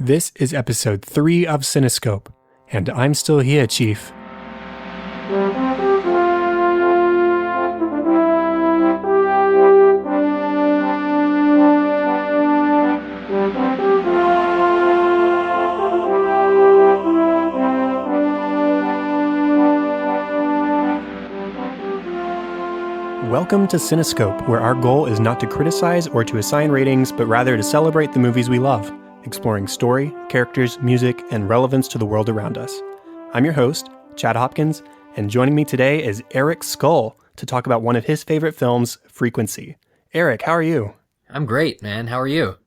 This is episode 3 of Cinescope, and I'm still here, Chief. Welcome to Cinescope, where our goal is not to criticize or to assign ratings, but rather to celebrate the movies we love, exploring story, characters, music, and relevance to the world around us. I'm your host, Chad Hopkins, and joining me today is Eric Scull to talk about one of his favorite films, Frequency. Eric, how are you? I'm great, man. How are you?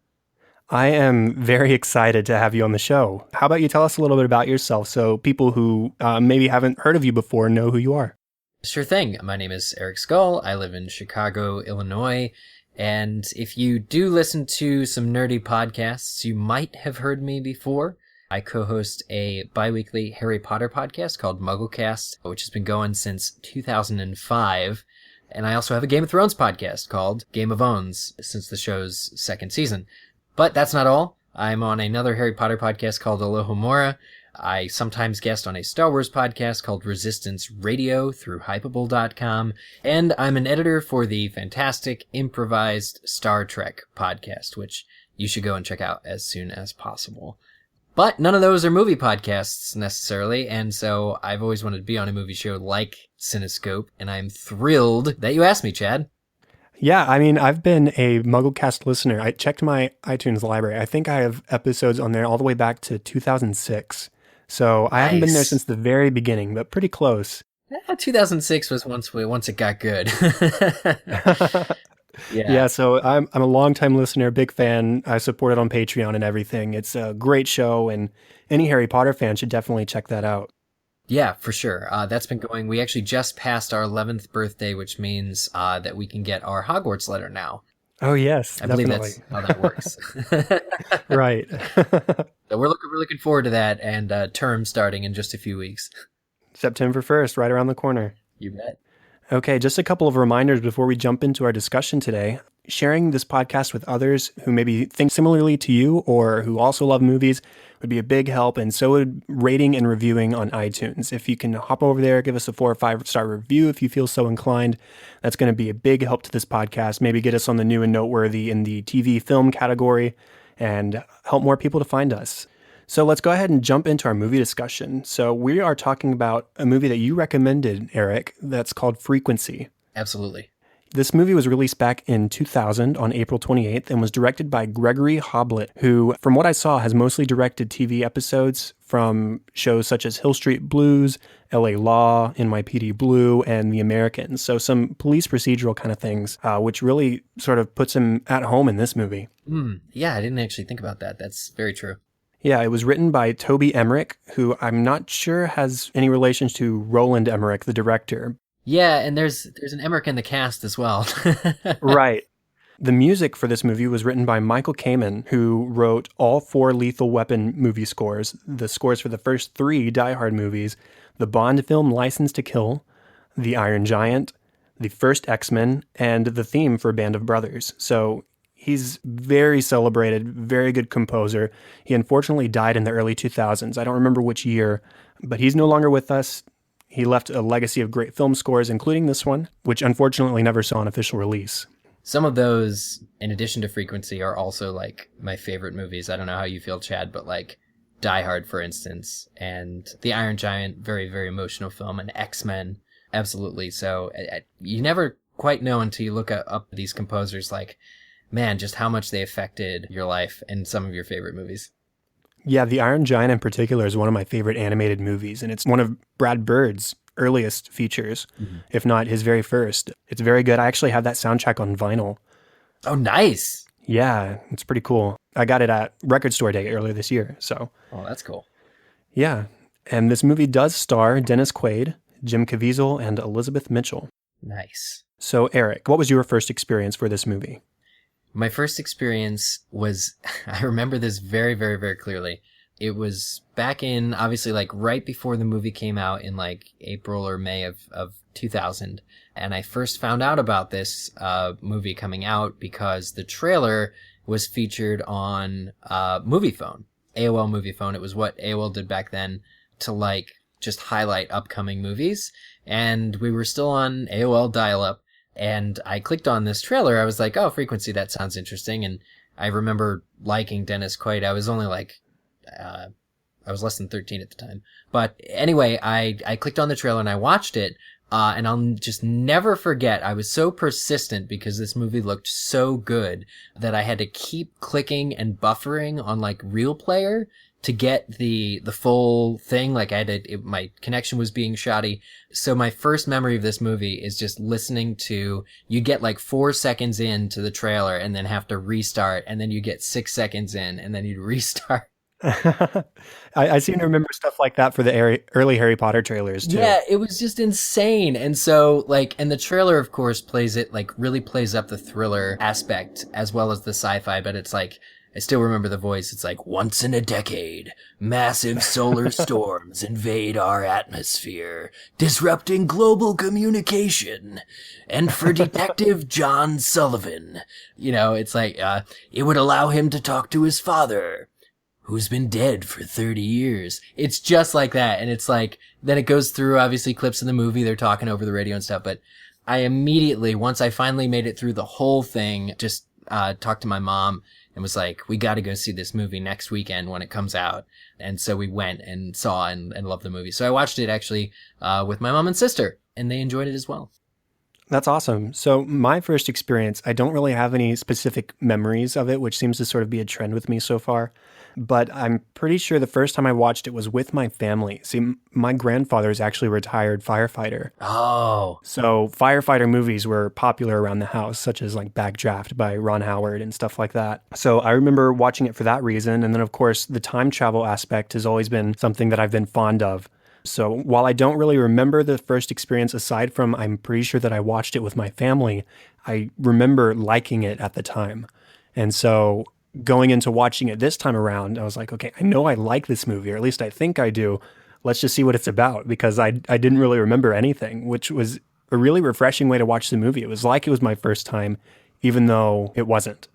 I am very excited to have you on the show. How about you tell us a little bit about yourself so people who maybe haven't heard of you before know who you are? Sure thing. My name is Eric Scull. I live in Chicago, Illinois. And if you do listen to some nerdy podcasts, you might have heard me before. I co-host a bi-weekly Harry Potter podcast called MuggleCast, which has been going since 2005. And I also have a Game of Thrones podcast called Game of Owns since the show's second season. But that's not all. I'm on another Harry Potter podcast called Alohomora. I sometimes guest on a Star Wars podcast called Resistance Radio through Hypable.com, and I'm an editor for the fantastic improvised Star Trek podcast, which you should go and check out as soon as possible. But none of those are movie podcasts necessarily, and so I've always wanted to be on a movie show like Cinescope, and I'm thrilled that you asked me, Chad. Yeah, I mean, I've been a MuggleCast listener. I checked my iTunes library. I think I have episodes on there all the way back to 2006. So I haven't been there since the very beginning, but pretty close. 2006 was once it got good. Yeah, so I'm a longtime listener, big fan. I support it on Patreon and everything. It's a great show, and any Harry Potter fan should definitely check that out. Yeah, for sure. That's been going. We actually just passed our 11th birthday, which means that we can get our Hogwarts letter now. Oh, yes, I believe that's how that works. Right. So we're looking forward to that, and term starting in just a few weeks. September 1st, right around the corner. You bet. Okay, just a couple of reminders before we jump into our discussion today. Sharing this podcast with others who maybe think similarly to you or who also love movies would be a big help, and so would rating and reviewing on iTunes. If you can hop over there, give us a 4 or 5-star review if you feel so inclined. That's going to be a big help to this podcast. Maybe get us on the new and noteworthy in the TV film category and help more people to find us. So let's go ahead and jump into our movie discussion. So we are talking about a movie that you recommended, Eric, that's called Frequency. Absolutely. This movie was released back in 2000 on April 28th and was directed by Gregory Hoblit, who, from what I saw, has mostly directed TV episodes from shows such as Hill Street Blues, LA Law, NYPD Blue, and The Americans. So some police procedural kind of things, which really sort of puts him at home in this movie. Yeah, I didn't actually think about that. That's very true. Yeah, it was written by Toby Emmerich, who I'm not sure has any relations to Roland Emmerich, the director. Yeah, and there's an Emmerich in the cast as well. Right. The music for this movie was written by Michael Kamen, who wrote all 4 Lethal Weapon movie scores, the scores for the first 3 Die Hard movies, the Bond film License to Kill, The Iron Giant, the first X-Men, and the theme for Band of Brothers. So he's very celebrated, very good composer. He unfortunately died in the early 2000s. I don't remember which year, but he's no longer with us. He left a legacy of great film scores, including this one, which unfortunately never saw an official release. Some of those, in addition to Frequency, are also like my favorite movies. I don't know how you feel, Chad, but like Die Hard, for instance, and The Iron Giant, very, very emotional film, and X-Men, absolutely. So you never quite know until you look up these composers, like, man, just how much they affected your life and some of your favorite movies. Yeah, The Iron Giant in particular is one of my favorite animated movies, and it's one of Brad Bird's earliest features, if not his very first. It's very good. I actually have that soundtrack on vinyl. Oh, nice. Yeah, it's pretty cool. I got it at Record Store Day earlier this year, so. Oh, that's cool. Yeah, and this movie does star Dennis Quaid, Jim Caviezel, and Elizabeth Mitchell. Nice. So, Eric, what was your first experience for this movie? My first experience was, I remember this very, very, very clearly. It was back in, obviously, like right before the movie came out in like April or May of 2000. And I first found out about this movie coming out because the trailer was featured on Movie Phone. AOL movie phone. It was what AOL did back then to like just highlight upcoming movies. And we were still on AOL dial-up. And I clicked on this trailer. I was like, oh, Frequency, that sounds interesting. And I remember liking Dennis Quaid. I was only like, I was less than 13 at the time. But anyway, I clicked on the trailer and I watched it. And I'll just never forget, I was so persistent because this movie looked so good that I had to keep clicking and buffering on like Real Player to get the full thing. Like my connection was being shoddy. So my first memory of this movie is just listening to, you get like 4 seconds into the trailer and then have to restart, and then you get 6 seconds in and then you'd restart. I seem to remember stuff like that for the early Harry Potter trailers too. Yeah, it was just insane. And so like, and the trailer of course really plays up the thriller aspect as well as the sci-fi, but it's like, I still remember the voice. It's like, once in a decade, massive solar storms invade our atmosphere, disrupting global communication. And for Detective John Sullivan, it's like, it would allow him to talk to his father, who's been dead for 30 years. It's just like that. And it's like, then it goes through obviously clips in the movie. They're talking over the radio and stuff. But I immediately, once I finally made it through the whole thing, just talked to my mom and was like, we got to go see this movie next weekend when it comes out. And so we went and saw and loved the movie. So I watched it actually with my mom and sister, and they enjoyed it as well. That's awesome. So my first experience, I don't really have any specific memories of it, which seems to sort of be a trend with me so far. But I'm pretty sure the first time I watched it was with my family. See, my grandfather is actually a retired firefighter. Oh. So firefighter movies were popular around the house, such as like Backdraft by Ron Howard and stuff like that. So I remember watching it for that reason. And then, of course, the time travel aspect has always been something that I've been fond of. So while I don't really remember the first experience, aside from I'm pretty sure that I watched it with my family, I remember liking it at the time. And so going into watching it this time around, I was like, okay, I know I like this movie, or at least I think I do. Let's just see what it's about, because I didn't really remember anything, which was a really refreshing way to watch the movie. It was like it was my first time, even though it wasn't.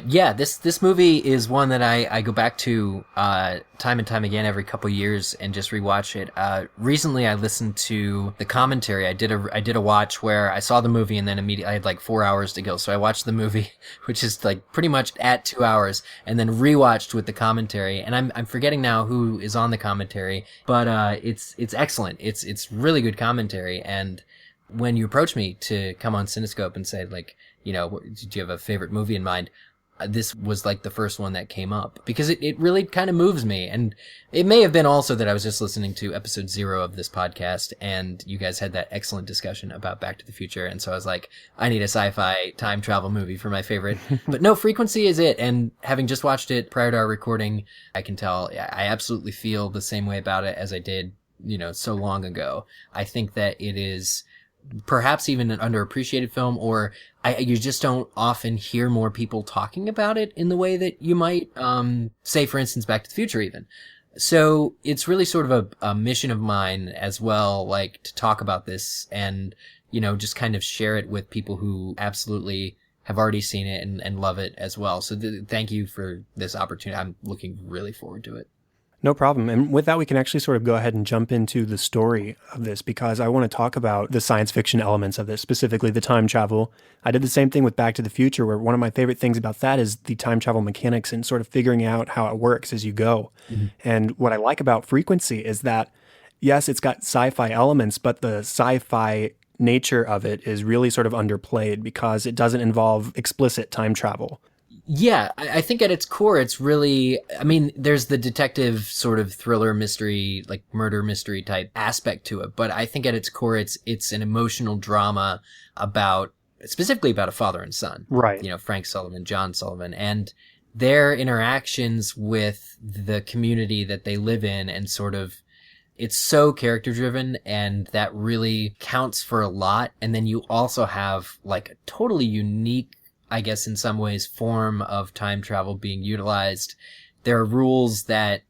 Yeah, this movie is one that I go back to time and time again every couple years and just rewatch it. Recently I listened to the commentary. I did a watch where I saw the movie and then immediately I had like 4 hours to go. So I watched the movie, which is like pretty much at 2 hours, and then rewatched with the commentary. And I'm forgetting now who is on the commentary, but it's excellent. It's really good commentary. And when you approached me to come on Cinescope and say like, do you have a favorite movie in mind? This was like the first one that came up because it really kind of moves me. And it may have been also that I was just listening to episode 0 of this podcast and you guys had that excellent discussion about Back to the Future. And so I was like, I need a sci-fi time travel movie for my favorite, but no, Frequency is it. And having just watched it prior to our recording, I can tell I absolutely feel the same way about it as I did, so long ago. I think that it is perhaps even an underappreciated film, or you just don't often hear more people talking about it in the way that you might, say, for instance, Back to the Future even. So it's really sort of a mission of mine as well, like to talk about this and, just kind of share it with people who absolutely have already seen it and love it as well. So thank you for this opportunity. I'm looking really forward to it. No problem. And with that, we can actually sort of go ahead and jump into the story of this, because I want to talk about the science fiction elements of this, specifically the time travel. I did the same thing with Back to the Future, where one of my favorite things about that is the time travel mechanics and sort of figuring out how it works as you go. Mm-hmm. And what I like about Frequency is that, yes, it's got sci-fi elements, but the sci-fi nature of it is really sort of underplayed because it doesn't involve explicit time travel. Yeah, I think at its core, it's really, there's the detective sort of thriller mystery, like murder mystery type aspect to it. But I think at its core, it's an emotional drama specifically about a father and son. Right. Frank Sullivan, John Sullivan, and their interactions with the community that they live in, and sort of, it's so character driven, and that really counts for a lot. And then you also have like a totally unique, I guess in some ways, form of time travel being utilized. There are rules that,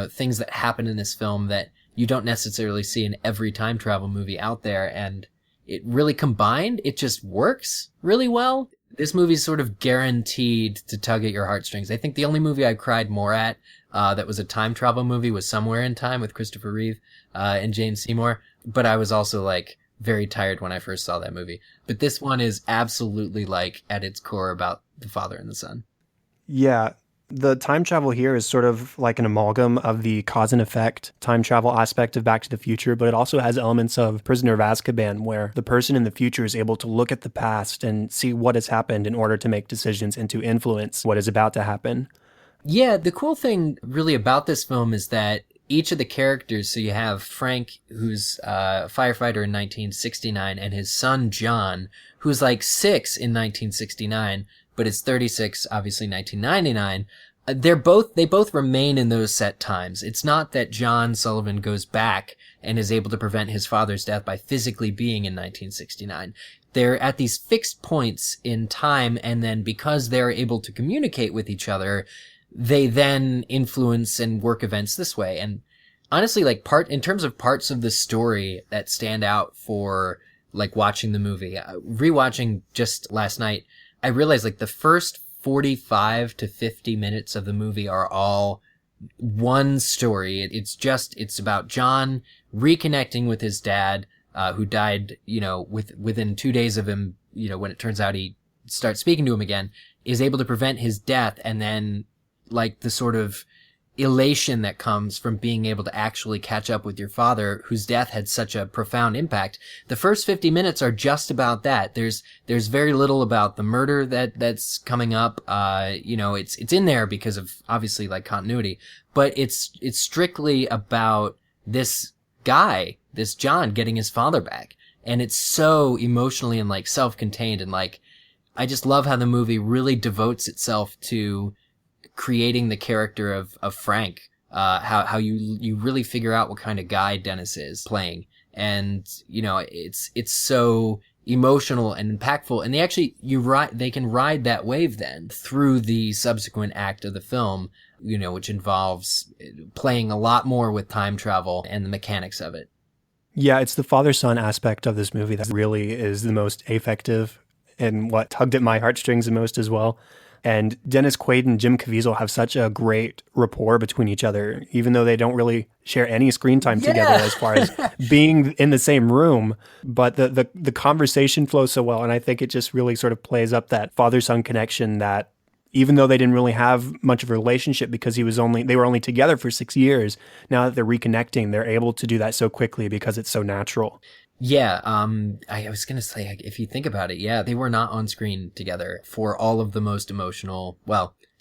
things that happen in this film that you don't necessarily see in every time travel movie out there. And it really combined, it just works really well. This movie's sort of guaranteed to tug at your heartstrings. I think the only movie I cried more at that was a time travel movie was Somewhere in Time with Christopher Reeve and Jane Seymour. But I was also like very tired when I first saw that movie. But this one is absolutely like at its core about the father and the son. Yeah. The time travel here is sort of like an amalgam of the cause and effect time travel aspect of Back to the Future, but it also has elements of Prisoner of Azkaban, where the person in the future is able to look at the past and see what has happened in order to make decisions and to influence what is about to happen. Yeah, the cool thing really about this film is that each of the characters, so you have Frank, who's a firefighter in 1969, and his son John, who's like 6 in 1969, but is 36, obviously 1999. They both remain in those set times. It's not that John Sullivan goes back and is able to prevent his father's death by physically being in 1969. They're at these fixed points in time, and then because they're able to communicate with each other, they then influence and work events this way. And honestly, like in terms of parts of the story that stand out for like watching the movie, rewatching just last night, I realized like the first 45 to 50 minutes of the movie are all one story. It's about John reconnecting with his dad, who died, within 2 days of him, when it turns out he starts speaking to him again, is able to prevent his death. And then like the sort of elation that comes from being able to actually catch up with your father, whose death had such a profound impact. The first 50 minutes are just about that. There's very little about the murder that's coming up. It's in there because of obviously like continuity, but it's strictly about this guy, this John, getting his father back. And it's so emotionally and like self-contained, and like, I just love how the movie really devotes itself to creating the character of Frank, how you really figure out what kind of guy Dennis is playing. And, it's so emotional and impactful. And they can ride that wave then through the subsequent act of the film, which involves playing a lot more with time travel and the mechanics of it. Yeah, it's the father-son aspect of this movie that really is the most effective and what tugged at my heartstrings the most as well. And Dennis Quaid and Jim Caviezel have such a great rapport between each other, even though they don't really share any screen time together as far as being in the same room. But the conversation flows so well, and I think it just really sort of plays up that father-son connection that even though they didn't really have much of a relationship because they were only together for 6 years, now that they're reconnecting, they're able to do that so quickly because it's so natural. Yeah, I was gonna say, if you think about it, yeah, they were not on screen together for all of the most emotional,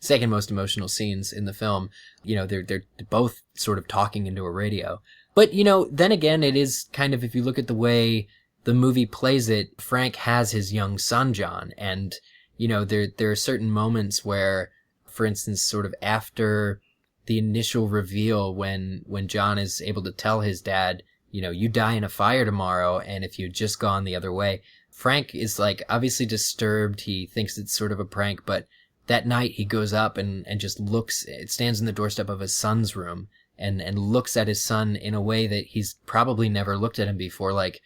second most emotional scenes in the film. They're both sort of talking into a radio. But, then again, it is kind of, if you look at the way the movie plays it, Frank has his young son, John, and, there are certain moments where, for instance, sort of after the initial reveal when John is able to tell his dad, you die in a fire tomorrow, and if you'd just gone the other way. Frank is like obviously disturbed. He thinks it's sort of a prank, but that night he goes up and just stands in the doorstep of his son's room and looks at his son in a way that he's probably never looked at him before. Like,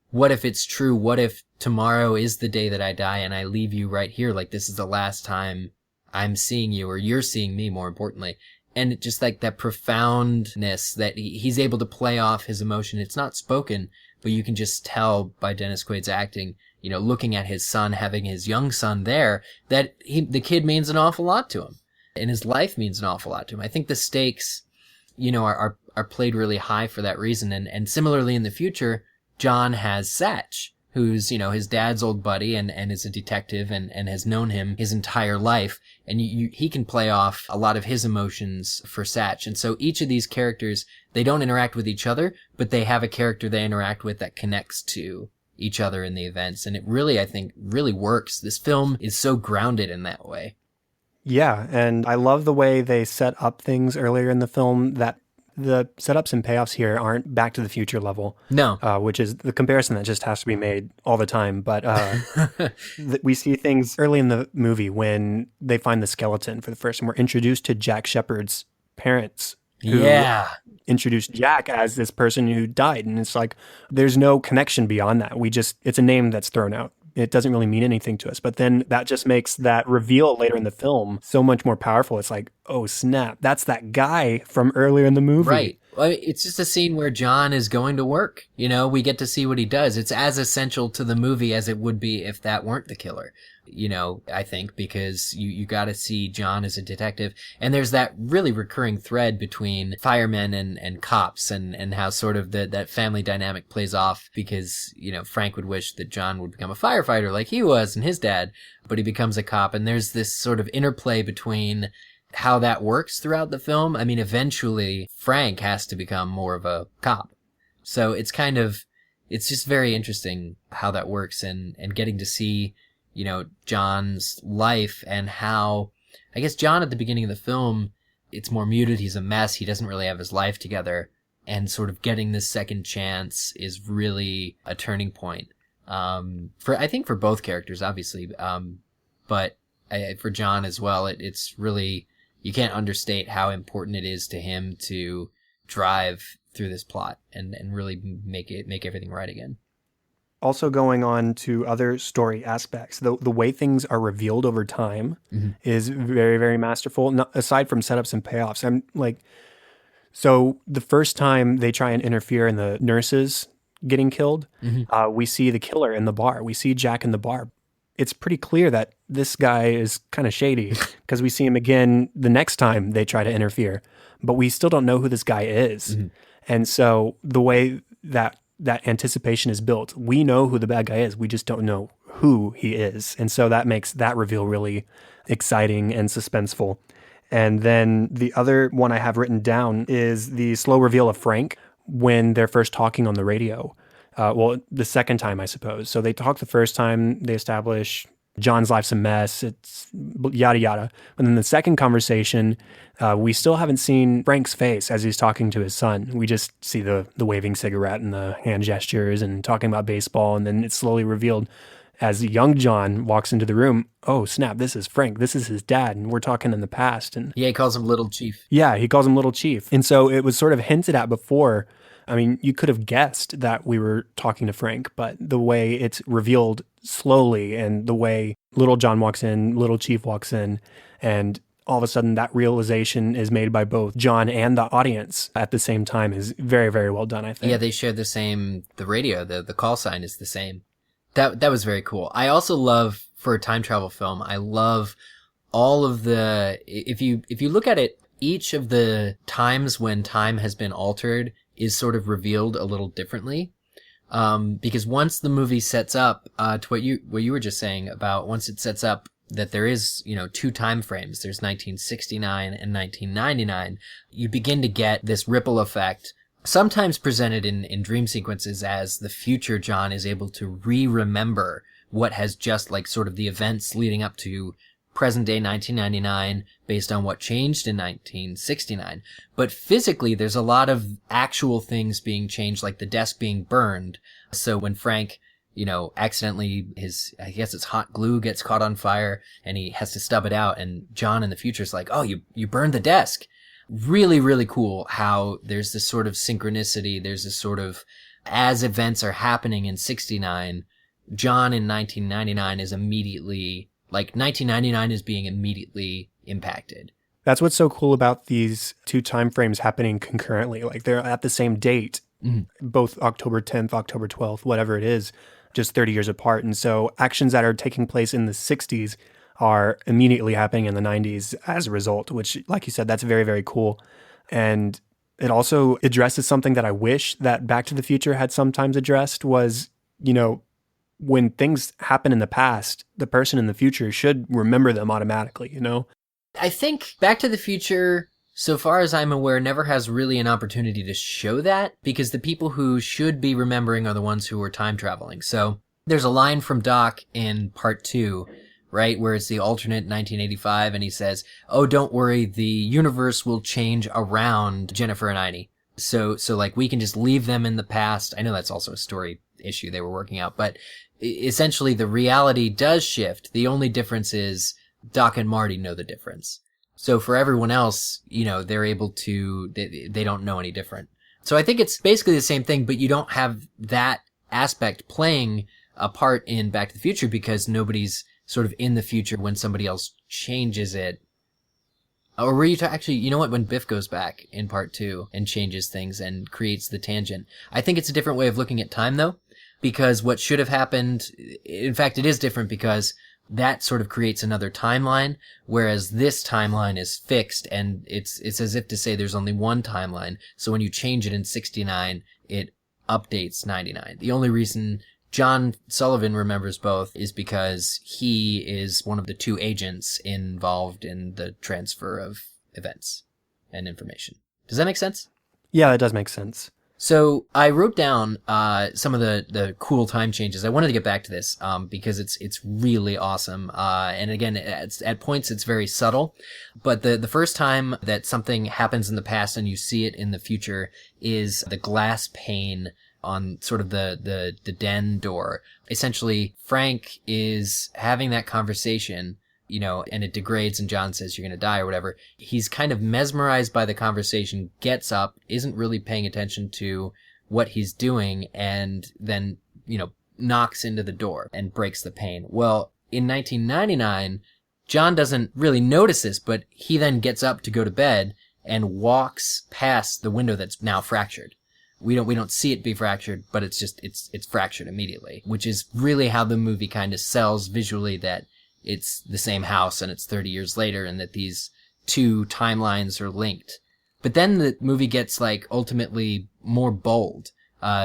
what if it's true? What if tomorrow is the day that I die and I leave you right here? Like, this is the last time I'm seeing you, or you're seeing me, more importantly. And just like that profoundness that he's able to play off his emotion. It's not spoken, but you can just tell by Dennis Quaid's acting, looking at his son, having his young son there, that the kid means an awful lot to him. And his life means an awful lot to him. I think the stakes, are played really high for that reason. And similarly in the future, John has Satch, who's, his dad's old buddy and is a detective and has known him his entire life. And he can play off a lot of his emotions for Satch. And so each of these characters, they don't interact with each other, but they have a character they interact with that connects to each other in the events. And it really, I think, really works. This film is so grounded in that way. Yeah, and I love the way they set up things earlier in the film, that the setups and payoffs here aren't Back to the Future level. No. Which is the comparison that just has to be made all the time. But we see things early in the movie when they find the skeleton for the first time. We're introduced to Jack Shephard's parents, who introduced Jack as this person who died. And it's like, there's no connection beyond that. It's a name that's thrown out it doesn't really mean anything to us. But then that just makes that reveal later in the film so much more powerful. It's like, oh snap, that's that guy from earlier in the movie. Right. Well, it's just a scene where John is going to work. You know, we get to see what he does. It's as essential to the movie as it would be if that weren't the killer. You know, I think, because you got to see John as a detective. And there's that really recurring thread between firemen and cops and how sort of that family dynamic plays off because, you know, Frank would wish that John would become a firefighter like he was and his dad, but he becomes a cop. And there's this sort of interplay between how that works throughout the film. I mean, eventually Frank has to become more of a cop. So it's just very interesting how that works and getting to see, you know, John's life and how, I guess John at the beginning of the film, it's more muted. He's a mess. He doesn't really have his life together. And sort of getting this second chance is really a turning point. I think for both characters, obviously. But for John as well, it's really, you can't understate how important it is to him to drive through this plot and really make everything right again. Also going on to other story aspects, the way things are revealed over time is very, very masterful. Not, aside from setups and payoffs, I'm like, so the first time they try and interfere in the nurses getting killed, we see the killer in the bar. We see Jack in the bar. It's pretty clear that this guy is kind of shady because we see him again the next time they try to interfere, but we still don't know who this guy is. And so the way that anticipation is built, we know who the bad guy is. We just don't know who he is. And so that makes that reveal really exciting and suspenseful. And then the other one I have written down is the slow reveal of Frank when they're first talking on the radio. Well, the second time, I suppose. So they talk the first time, they establish John's life's a mess, it's yada yada. And then the second conversation, we still haven't seen Frank's face as he's talking to his son. We just see the waving cigarette and the hand gestures and talking about baseball. And then it's slowly revealed as young John walks into the room, oh snap, this is Frank, this is his dad, and we're talking in the past. And yeah, he calls him Little Chief. Yeah, he calls him Little Chief. And so it was sort of hinted at before. I mean, you could have guessed that we were talking to Frank, but the way it's revealed slowly and the way Little John walks in, Little Chief walks in, and all of a sudden that realization is made by both John and the audience at the same time is very, very well done, I think. Yeah, they share the radio, the call sign is the same. That was very cool. I also love, for a time travel film, I love all of if you look at it, each of the times when time has been altered is sort of revealed a little differently. Because once the movie sets up, to what you were just saying about once it sets up that there is, you know, two time frames, there's 1969 and 1999, you begin to get this ripple effect, sometimes presented in dream sequences as the future John is able to remember what has just, like, sort of the events leading up to present day 1999 based on what changed in 1969. But physically, there's a lot of actual things being changed, like the desk being burned. So when Frank, you know, accidentally, I guess it's hot glue gets caught on fire and he has to stub it out. And John in the future is like, oh, you burned the desk. Really, really cool how there's this sort of synchronicity. There's this sort of, as events are happening in 69, John in 1999 is immediately, like 1999 is being immediately impacted. That's what's so cool about these two time frames happening concurrently. Like they're at the same date, both October 10th, October 12th, whatever it is, just 30 years apart. And so actions that are taking place in the 60s are immediately happening in the 90s as a result, which, like you said, that's very, very cool. And it also addresses something that I wish that Back to the Future had sometimes addressed was, you know, when things happen in the past, the person in the future should remember them automatically, you know? I think Back to the Future, so far as I'm aware, never has really an opportunity to show that because the people who should be remembering are the ones who are time traveling. So there's a line from Doc in part 2, right, where it's the alternate 1985 and he says, oh, don't worry, the universe will change around Jennifer and Heidi. So like we can just leave them in the past. I know that's also a story issue they were working out, but essentially the reality does shift. The only difference is Doc and Marty know the difference. So for everyone else, you know, they're able to, they don't know any different. So I think it's basically the same thing, but you don't have that aspect playing a part in Back to the Future because nobody's sort of in the future when somebody else changes it. Or were you actually, you know what, when Biff goes back in part 2 and changes things and creates the tangent. I think it's a different way of looking at time, though, because what should have happened, in fact, it is different because that sort of creates another timeline, whereas this timeline is fixed, and it's as if to say there's only one timeline. So when you change it in 69, it updates 99. The only reason John Sullivan remembers both is because he is one of the 2 agents involved in the transfer of events and information. Does that make sense? Yeah, that does make sense. So I wrote down some of the cool time changes. I wanted to get back to this because it's really awesome. And again, at points it's very subtle. But the first time that something happens in the past and you see it in the future is the glass pane on sort of the den door. Essentially, Frank is having that conversation, you know, and it degrades and John says you're going to die or whatever. He's kind of mesmerized by the conversation, gets up, isn't really paying attention to what he's doing, and then, you know, knocks into the door and breaks the pane. Well, in 1999, John doesn't really notice this, but he then gets up to go to bed and walks past the window that's now fractured. We don't see it be fractured, but it's just, it's fractured immediately, which is really how the movie kind of sells visually that it's the same house and it's 30 years later and that these 2 timelines are linked. But then the movie gets like ultimately more bold,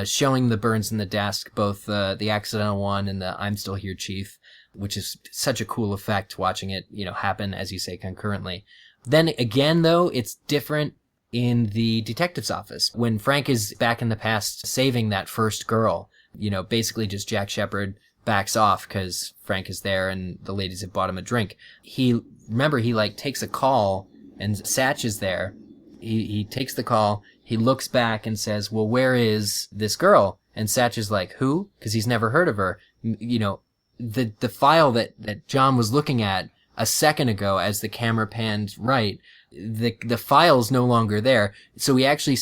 showing the burns in the desk, both the accidental one and the I'm still here, Chief, which is such a cool effect watching it, you know, happen, as you say, concurrently. Then again, though, it's different in the detective's office when Frank is back in the past saving that first girl. You know, basically just Jack Shepherd backs off because Frank is there and the ladies have bought him a drink. He like takes a call and Satch is there. He takes the call. He looks back and says, well, where is this girl? And Satch is like, who? Because he's never heard of her. You know, the file that John was looking at a second ago as the camera panned right, the file's no longer there. So we actually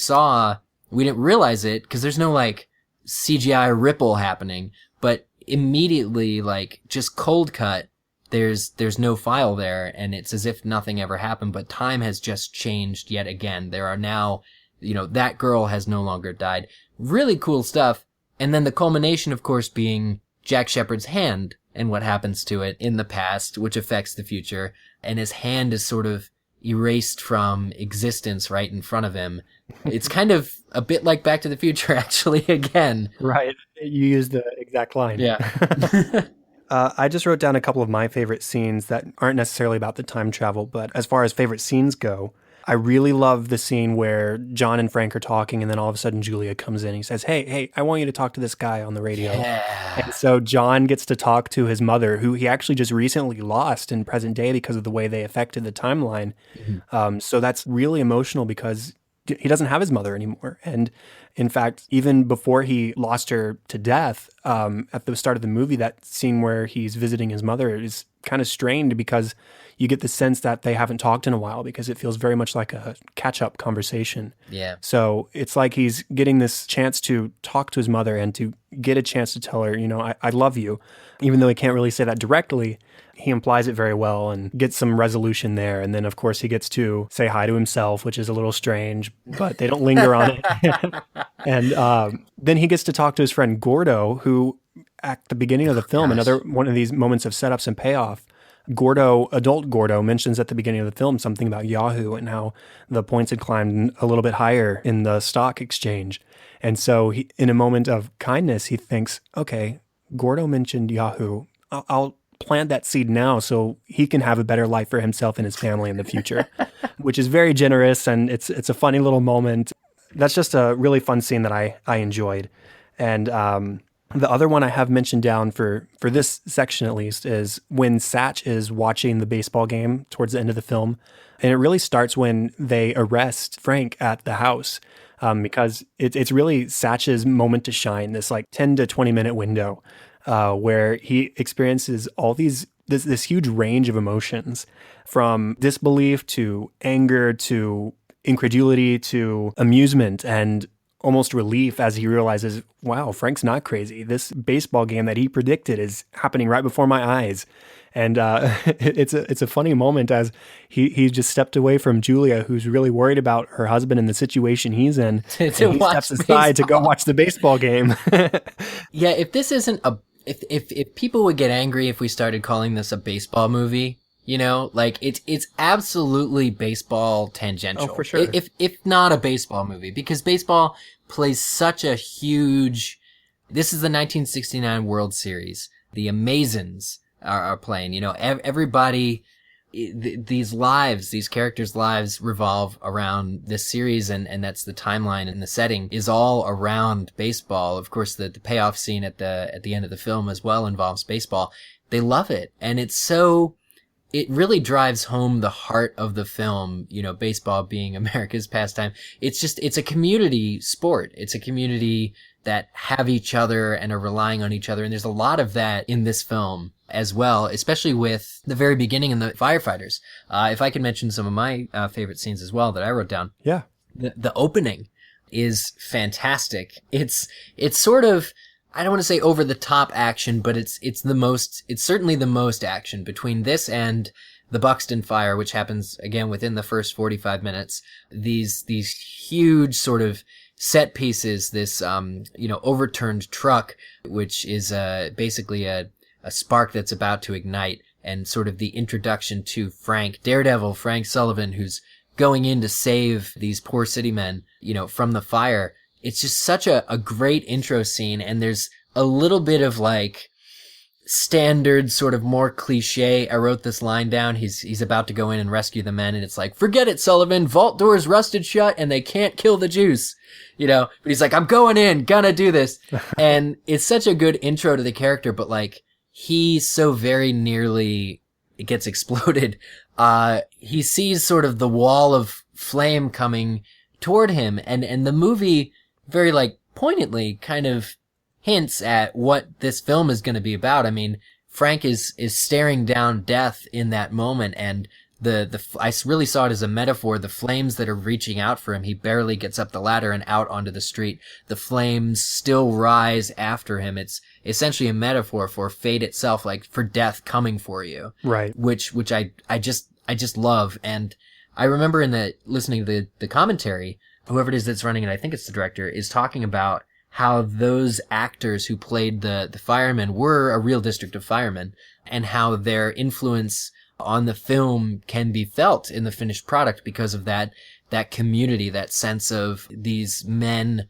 we didn't realize it because there's no like CGI ripple happening, but immediately, like just cold cut, there's no file there, and it's as if nothing ever happened, but time has just changed yet again. There are now, you know, that girl has no longer died. Really cool stuff. And then the culmination, of course, being Jack Shepherd's hand and what happens to it in the past, which affects the future. And his hand is sort of erased from existence right in front of him. It's kind of a bit like Back to the Future, actually, again. Right. You used the exact line. Yeah. I just wrote down a couple of my favorite scenes that aren't necessarily about the time travel, but as far as favorite scenes go, I really love the scene where John and Frank are talking, and then all of a sudden Julia comes in and he says, hey, I want you to talk to this guy on the radio. Yeah. And so John gets to talk to his mother, who he actually just recently lost in present day because of the way they affected the timeline. Mm-hmm. So that's really emotional because he doesn't have his mother anymore. And in fact, even before he lost her to death, at the start of the movie, that scene where he's visiting his mother is kind of strained because you get the sense that they haven't talked in a while because it feels very much like a catch-up conversation. Yeah. So it's like he's getting this chance to talk to his mother and to get a chance to tell her, you know, I love you. Even though he can't really say that directly, he implies it very well and gets some resolution there. And then, of course, he gets to say hi to himself, which is a little strange, but they don't linger on it. And then he gets to talk to his friend Gordo, who at the beginning of the film, another one of these moments of setups and payoff, adult Gordo mentions at the beginning of the film something about Yahoo and how the points had climbed a little bit higher in the stock exchange. And so he, in a moment of kindness, he thinks, okay, Gordo mentioned Yahoo. I'll plant that seed now so he can have a better life for himself and his family in the future, which is very generous. And it's a funny little moment. That's just a really fun scene that I enjoyed. And the other one I have mentioned down for this section at least is when Satch is watching the baseball game towards the end of the film. And it really starts when they arrest Frank at the house because it's really Satch's moment to shine, this like 10 to 20 minute window where he experiences all this huge range of emotions from disbelief to anger to incredulity to amusement and almost relief as he realizes, wow, Frank's not crazy. This baseball game that he predicted is happening right before my eyes. And it's a funny moment as he just stepped away from Julia, who's really worried about her husband and the situation he's in. to and he watch steps aside to go baseball. watch the baseball game. Yeah, if this isn't if people would get angry if we started calling this a baseball movie, you know, like it's absolutely baseball tangential. Oh, for sure. If not a baseball movie, because baseball plays such a huge. This is the 1969 World Series. The Amazons are playing. You know, everybody. These characters' lives revolve around this series, and that's the timeline and the setting is all around baseball. Of course, the payoff scene at the end of the film as well involves baseball. They love it, and it really drives home the heart of the film, you know, baseball being America's pastime. It's a community sport. It's a community that have each other and are relying on each other. And there's a lot of that in this film as well, especially with the very beginning and the firefighters. If I could mention some of my favorite scenes as well that I wrote down. Yeah. The opening is fantastic. It's sort of, I don't want to say over the top action, but it's certainly the most action between this and the Buxton fire, which happens again within the first 45 minutes. These huge sort of set pieces, this, overturned truck, which is, basically a spark that's about to ignite, and sort of the introduction to Daredevil Frank Sullivan, who's going in to save these poor city men, you know, from the fire. It's just such a great intro scene, and there's a little bit of like standard sort of more cliche. I wrote this line down. He's about to go in and rescue the men, and it's like, forget it, Sullivan. Vault doors rusted shut and they can't kill the juice, you know, but he's like, I'm going in, gonna do this. And it's such a good intro to the character, but like he so very nearly gets exploded. He sees sort of the wall of flame coming toward him, and the movie very like poignantly kind of hints at what this film is going to be about. I mean, Frank is staring down death in that moment, and I really saw it as a metaphor. The flames that are reaching out for him, he barely gets up the ladder and out onto the street. The flames still rise after him. It's essentially a metaphor for fate itself, like for death coming for you. Right. Which I just love. And I remember listening to the commentary, whoever it is that's running it, I think it's the director, is talking about how those actors who played the firemen were a real district of firemen, and how their influence on the film can be felt in the finished product because of that community, that sense of these men,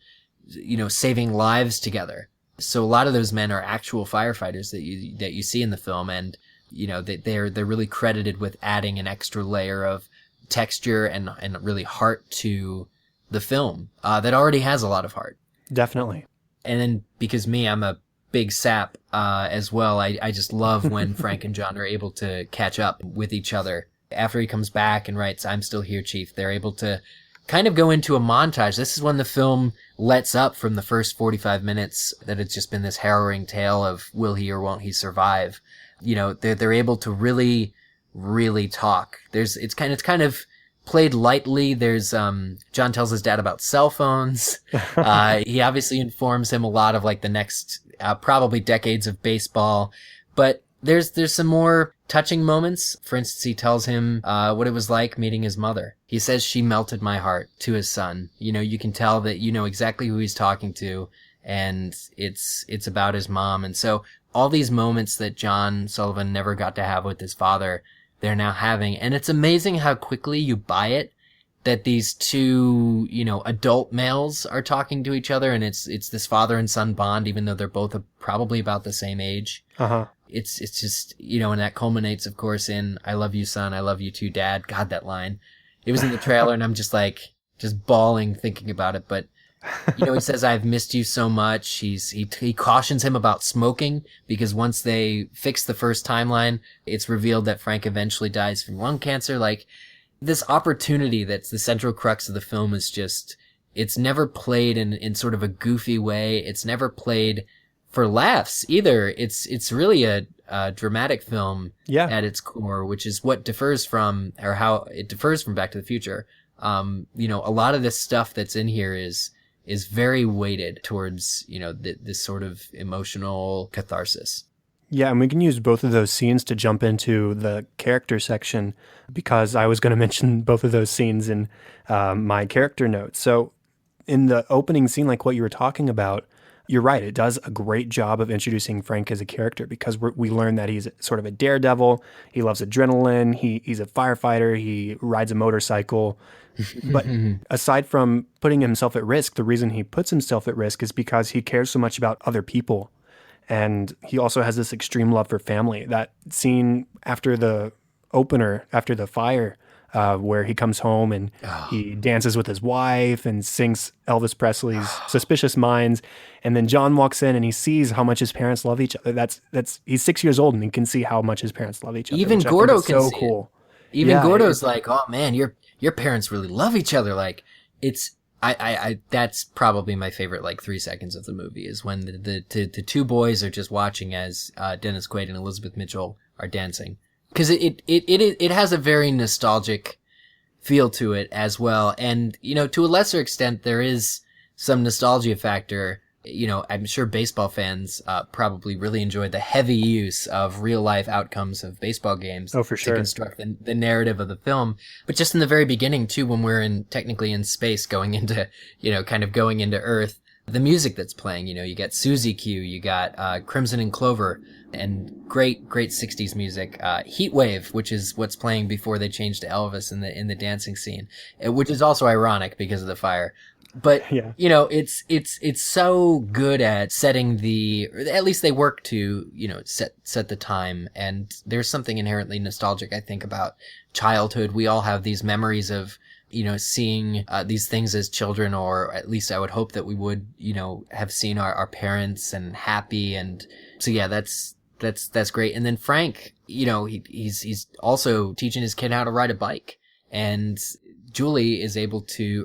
you know, saving lives together. So a lot of those men are actual firefighters that you see in the film, and you know, they're really credited with adding an extra layer of texture and really heart to the film that already has a lot of heart. Definitely. And then because I'm a big sap as well, I just love when Frank and John are able to catch up with each other after he comes back and writes, I'm still here, Chief. They're able to kind of go into a montage. This is when the film lets up from the first 45 minutes that it's just been this harrowing tale of will he or won't he survive. You know, they're able to really, really talk. It's kind of played lightly. There's John tells his dad about cell phones. He obviously informs him a lot of like the next probably decades of baseball, but there's some more touching moments. For instance, he tells him what it was like meeting his mother. He says she melted my heart to his son. You know, you can tell that you know exactly who he's talking to, and it's about his mom. And so all these moments that John Sullivan never got to have with his father, they're now having. And it's amazing how quickly you buy it that these two, you know, adult males are talking to each other, and it's this father and son bond, even though they're both probably about the same age. Uh-huh. It's just, you know, and that culminates, of course, in I love you, son. I love you too, Dad. God, that line. It was in the trailer, and I'm just bawling thinking about it. But, you know, he says, I've missed you so much. He cautions him about smoking, because once they fix the first timeline, it's revealed that Frank eventually dies from lung cancer. Like, this opportunity that's the central crux of the film is just, it's never played in sort of a goofy way. It's never played for laughs either. It's really a dramatic film at its core, which is what differs from, or how it differs from Back to the Future. You know, a lot of this stuff that's in here is is very weighted towards, this sort of emotional catharsis. Yeah, and we can use both of those scenes to jump into the character section, because I was going to mention both of those scenes in my character notes. So in the opening scene, like what you were talking about, you're right. It does a great job of introducing Frank as a character, because we learn that he's sort of a daredevil. He loves adrenaline. He's a firefighter. He rides a motorcycle. But aside from putting himself at risk, the reason he puts himself at risk is because he cares so much about other people. And he also has this extreme love for family. That scene after the opener, after the fire, where he comes home and he dances with his wife and sings Elvis Presley's Suspicious Minds. And then John walks in and he sees how much his parents love each other. He's 6 years old and he can see how much his parents love each other. Even Gordo can so see cool. It. Even Gordo's like, oh man, your parents really love each other. Like, it's, I that's probably my favorite, like, 3 seconds of the movie is when the two boys are just watching as Dennis Quaid and Elizabeth Mitchell are dancing. Because it has a very nostalgic feel to it as well. And, to a lesser extent, there is some nostalgia factor. I'm sure baseball fans probably really enjoyed the heavy use of real life outcomes of baseball games for sure. to construct the narrative of the film. But just in the very beginning too, when we're technically in space going into, kind of going into Earth, the music that's playing, you got Suzy Q, you got Crimson and Clover, and great 60s music. Heat Wave, which is what's playing before they change to Elvis in the dancing scene, which is also ironic because of the fire. But, yeah. It's so good at setting at least they work to, set the time. And there's something inherently nostalgic, I think, about childhood. We all have these memories of, seeing these things as children, or at least I would hope that we would, have seen our parents and happy. And so, yeah, that's great. And then Frank, he's also teaching his kid how to ride a bike, and Julia is able to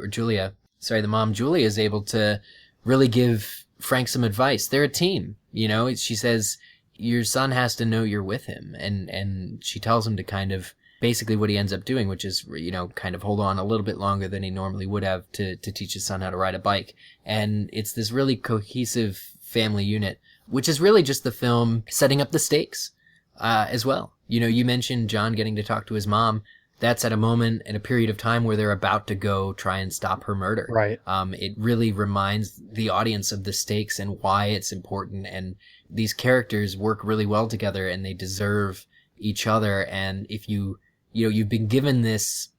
really give Frank some advice. They're a team, she says, your son has to know you're with him. And she tells him to kind of, basically what he ends up doing, which is, kind of hold on a little bit longer than he normally would have to teach his son how to ride a bike. And it's this really cohesive family unit, which is really just the film setting up the stakes, as well. You mentioned John getting to talk to his mom. That's at a moment in a period of time where they're about to go try and stop her murder. Right. It really reminds the audience of the stakes and why it's important. And these characters work really well together and they deserve each other. And if you've been given this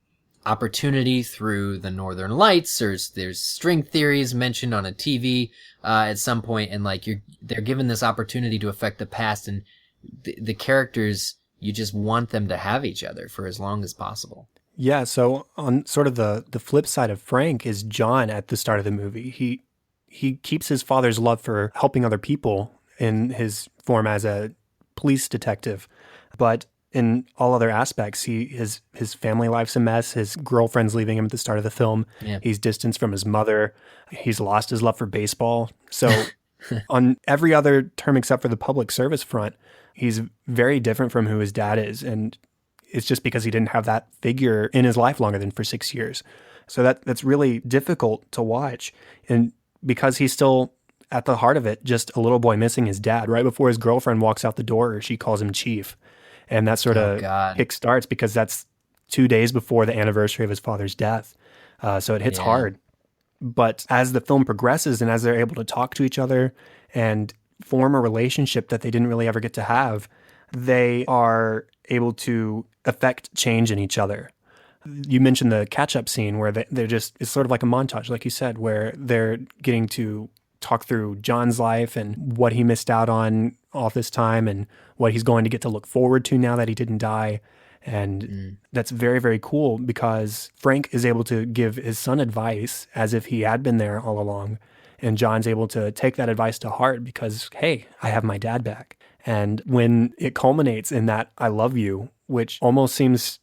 opportunity through the Northern Lights, or there's string theories mentioned on a TV, at some point, and they're given this opportunity to affect the past, and the characters, you just want them to have each other for as long as possible. Yeah, so on sort of the flip side of Frank is John at the start of the movie. He keeps his father's love for helping other people in his form as a police detective, but in all other aspects, his family life's a mess. His girlfriend's leaving him at the start of the film. Yeah. He's distanced from his mother. He's lost his love for baseball. So on every other term except for the public service front, he's very different from who his dad is. And it's just because he didn't have that figure in his life longer than for 6 years. So that's really difficult to watch. And because he's still at the heart of it, just a little boy missing his dad. Right before his girlfriend walks out the door, she calls him Chief. And that sort of kickstarts, because that's 2 days before the anniversary of his father's death. So it hits hard. But as the film progresses and as they're able to talk to each other and form a relationship that they didn't really ever get to have, they are able to affect change in each other. You mentioned the catch-up scene where they're just, it's sort of like a montage, like you said, where they're getting to talk through John's life and what he missed out on all this time and what he's going to get to look forward to now that he didn't die. And that's very, very cool, because Frank is able to give his son advice as if he had been there all along. And John's able to take that advice to heart because, hey, I have my dad back. And when it culminates in that "I love you," which almost seems,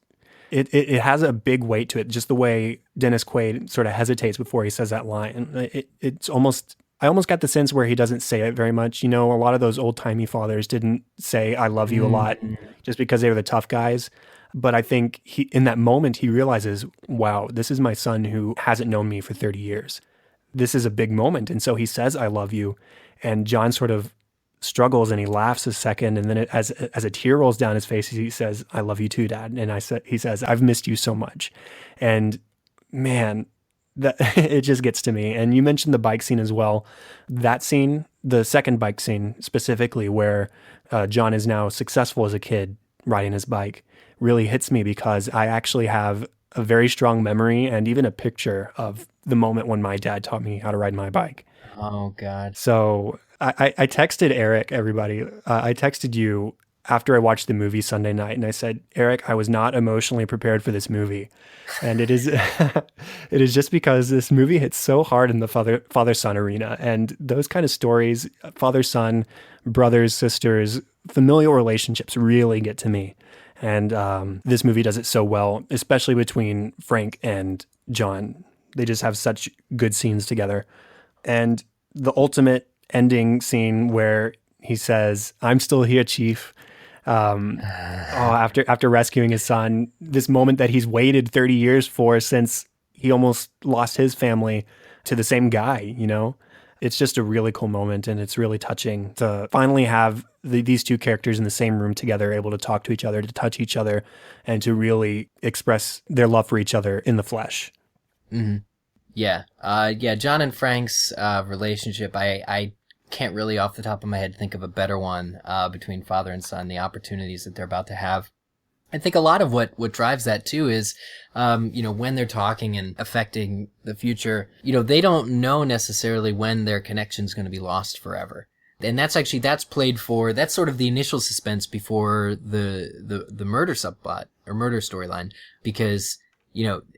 it has a big weight to it, just the way Dennis Quaid sort of hesitates before he says that line. It's almost, I almost got the sense where he doesn't say it very much. A lot of those old-timey fathers didn't say "I love you" a lot just because they were the tough guys. But I think in that moment, he realizes, wow, this is my son who hasn't known me for 30 years. this is a big moment. And so he says, I love you. And John sort of struggles and he laughs a second. And then as a tear rolls down his face, he says, I love you too, Dad. And he says, I've missed you so much. And man, that it just gets to me. And you mentioned the bike scene as well. That scene, the second bike scene specifically, where John is now successful as a kid riding his bike, really hits me because I actually have a very strong memory and even a picture of the moment when my dad taught me how to ride my bike. Oh, God. So I texted Eric, everybody. I texted you after I watched the movie Sunday night, and I said, Eric, I was not emotionally prepared for this movie. And it is it is just because this movie hits so hard in the father-son arena. And those kind of stories, father-son, brothers, sisters, familial relationships really get to me. And this movie does it so well, especially between Frank and John. They just have such good scenes together. And the ultimate ending scene where he says, I'm still here, Chief. After rescuing his son, this moment that he's waited 30 years for since he almost lost his family to the same guy, you know? It's just a really cool moment, and it's really touching to finally have these two characters in the same room together, able to talk to each other, to touch each other, and to really express their love for each other in the flesh. Mm-hmm. Yeah. John and Frank's relationship, I can't really off the top of my head think of a better one between father and son, the opportunities that they're about to have. I think a lot of what drives that too is, when they're talking and affecting the future, they don't know necessarily when their connection's going to be lost forever. And that's played for, that's sort of the initial suspense before the murder subplot or murder storyline, because,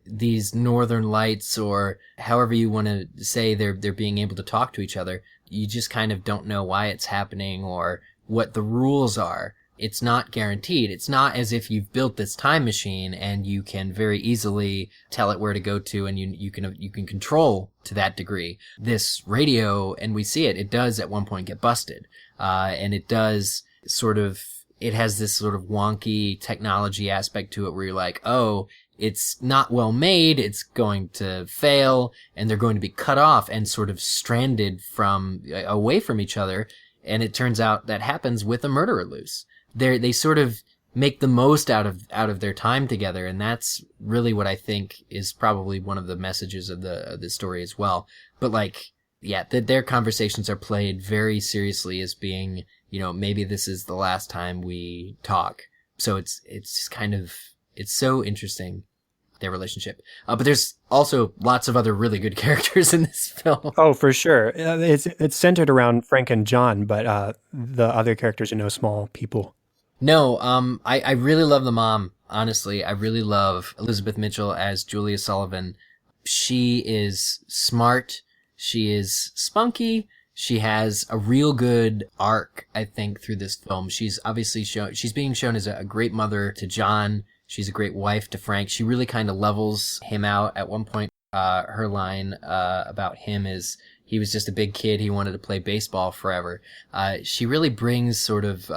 these northern lights, or however you want to say they're being able to talk to each other, you just kind of don't know why it's happening or what the rules are. It's not guaranteed. It's not as if you've built this time machine and you can very easily tell it where to go to, and you can control to that degree. This radio, and we see it does at one point get busted. And it does it has this sort of wonky technology aspect to it where you're like, oh, it's not well made, it's going to fail, and they're going to be cut off and sort of stranded away from each other. And it turns out that happens with a murderer loose. They sort of make the most out of their time together, and that's really what I think is probably one of the messages of the story as well. But their conversations are played very seriously as being, maybe this is the last time we talk. So it's so interesting, their relationship. But there's also lots of other really good characters in this film. Oh, for sure. It's centered around Frank and John, but the other characters are no small people. No, I really love the mom, honestly. I really love Elizabeth Mitchell as Julia Sullivan. She is smart. She is spunky. She has a real good arc, I think, through this film. She's obviously she's being shown as a great mother to John. She's a great wife to Frank. She really kind of levels him out. At one point, her line about him is, he was just a big kid. He wanted to play baseball forever. She really brings sort of